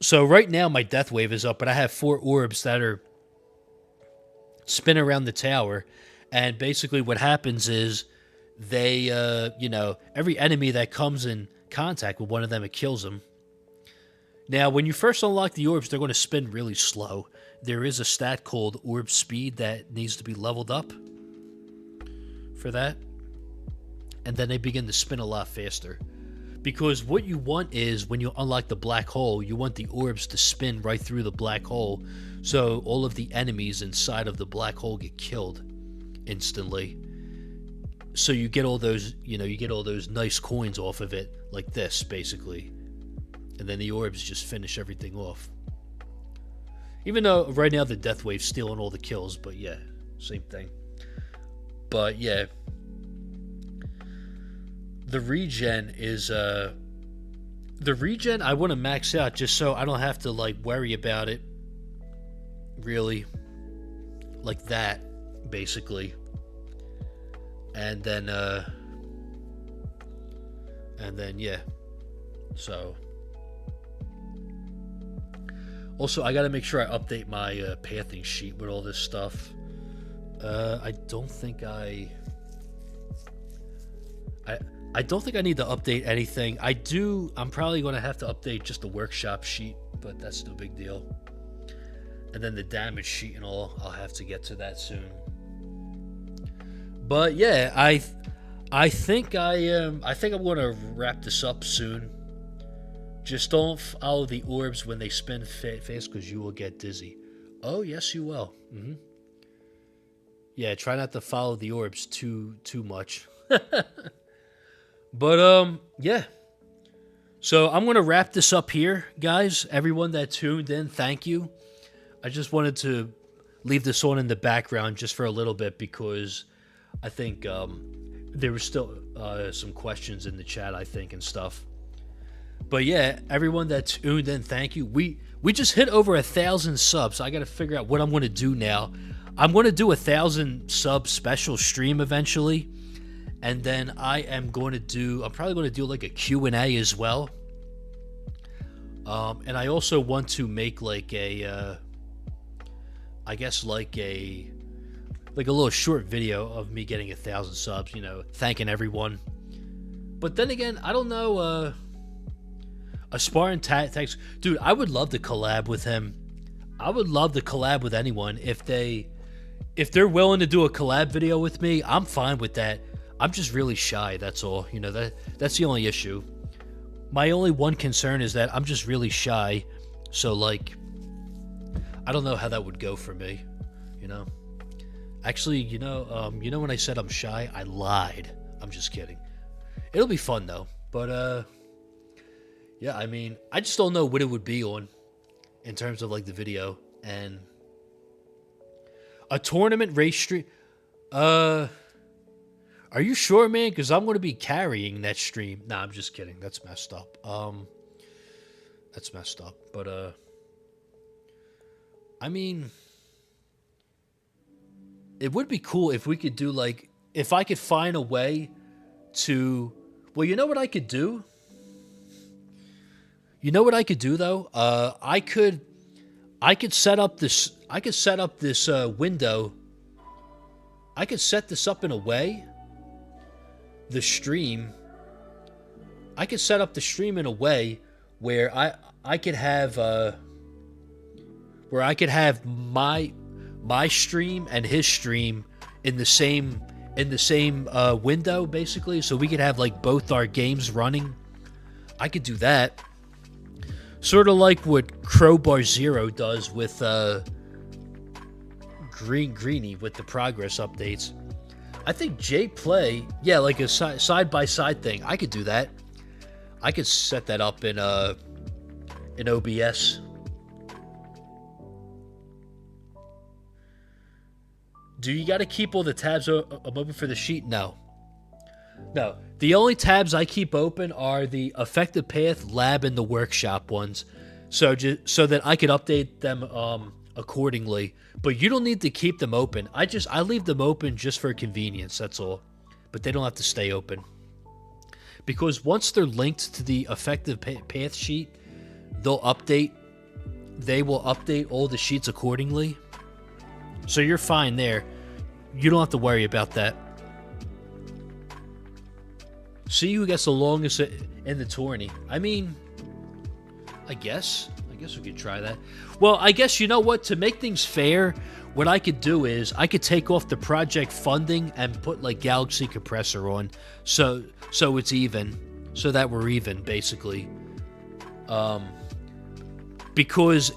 So right now my Death Wave is up, but I have 4 orbs that are spin around the tower, and basically what happens is they, every enemy that comes in contact with one of them, it kills them. Now, when you first unlock the orbs, they're going to spin really slow. There is a stat called Orb Speed that needs to be leveled up for that. And then they begin to spin a lot faster. Because what you want is, when you unlock the black hole, you want the orbs to spin right through the black hole, so all of the enemies inside of the black hole get killed instantly. So you get all those, nice coins off of it, like this, basically. And then the orbs just finish everything off. Even though right now the Death Wave's stealing all the kills, but yeah, same thing. But yeah, the regen is the regen I want to max out just so I don't have to like worry about it really, like that, basically. And then yeah, so also I gotta make sure I update my pathing sheet with all this stuff. I don't think I don't think I need to update anything. I'm probably going to have to update just the workshop sheet, but that's no big deal. And then the damage sheet and all, I'll have to get to that soon. But yeah, I think I'm going to wrap this up soon. Just don't follow the orbs when they spin fast, because you will get dizzy. Oh, yes, you will. Mm-hmm. Yeah, try not to follow the orbs too much. But, yeah. So I'm going to wrap this up here, guys. Everyone that tuned in, thank you. I just wanted to leave this on in the background just for a little bit because I think there was still some questions in the chat, I think, and stuff. But yeah, everyone that tuned in, thank you. We just hit over 1,000 subs. So I got to figure out what I'm going to do now. I'm going to do 1,000 sub special stream eventually, and then I'm probably going to do like a Q&A as well. And I also want to make like a, I guess like a little short video of me getting 1,000 subs, thanking everyone. But then again, I don't know, a Spartan Tactics, dude, I would love to collab with him. I would love to collab with anyone. If they're willing to do a collab video with me, I'm fine with that. I'm just really shy, that's all. That's the only issue. My only one concern is that I'm just really shy. So, like, I don't know how that would go for me, Actually, when I said I'm shy, I lied. I'm just kidding. It'll be fun, though. But, yeah, I mean, I just don't know what it would be on in terms of, like, the video. And a tournament race stream. Are you sure, man? Because I'm going to be carrying that stream. Nah, I'm just kidding. That's messed up. That's messed up. But, I mean, it would be cool if we could do, like, if I could find a way to, well, you know what I could do? You know what I could do, though? I could set up this, window. I could set this up in a way, the stream. I could set up the stream in a way where I could have, my stream and his stream in the same window, basically, so we could have like both our games running. I could do that, sort of like what Crowbar Zero does with Greeny with the progress updates. I think J Play, yeah, like a side by side thing. I could do that. I could set that up in OBS. Do you got to keep all the tabs open for the sheet? No. The only tabs I keep open are the Effective Path Lab and the Workshop ones, so that I could update them accordingly. But you don't need to keep them open. I leave them open just for convenience. That's all. But they don't have to stay open, because once they're linked to the Effective Path sheet, they will update all the sheets accordingly. So you're fine there. You don't have to worry about that. See who gets the longest in the tourney. I mean, I guess we could try that. Well, I guess, you know what? To make things fair, what I could do is I could take off the project funding and put like Galaxy Compressor on, so it's even, so that we're even, basically. Because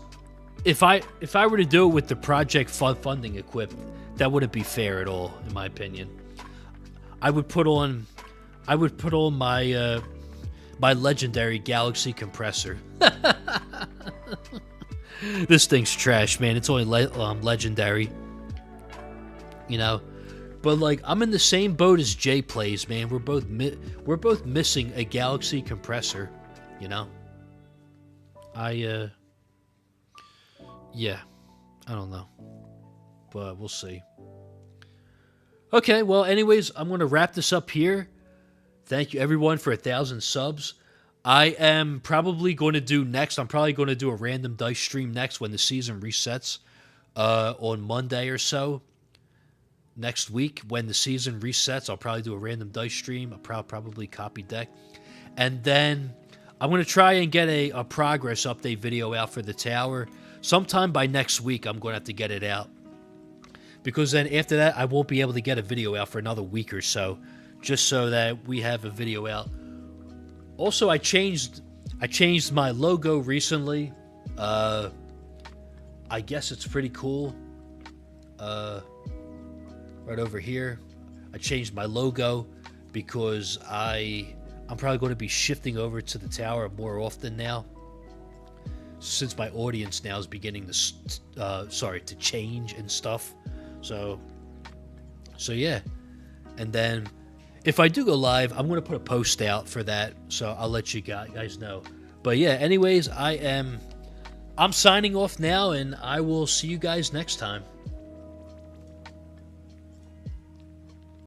if I were to do it with the project funding equipped, that wouldn't be fair at all, in my opinion. I would put on my my legendary Galaxy Compressor. This thing's trash, man. It's only legendary, But like, I'm in the same boat as Jay Plays, man. We're both missing a Galaxy Compressor, Yeah, I don't know, but we'll see. Okay, well, anyways, I'm going to wrap this up here. Thank you, everyone, for 1,000 subs. I am probably going to do next. I'm probably going to do a random dice stream next when the season resets on Monday or so. Next week, when the season resets, I'll probably do a random dice stream. I'll probably copy deck. And then I'm going to try and get a progress update video out for the tower. Sometime by next week, I'm going to have to get it out, because then after that, I won't be able to get a video out for another week or so, just so that we have a video out. Also, I changed my logo recently. I guess it's pretty cool. Right over here, I changed my logo because I'm probably going to be shifting over to the tower more often now. since my audience now is beginning to change and stuff. So yeah. And then if I do go live, I'm going to put a post out for that, so I'll let you guys know. But yeah, anyways, I'm signing off now, and I will see you guys next time.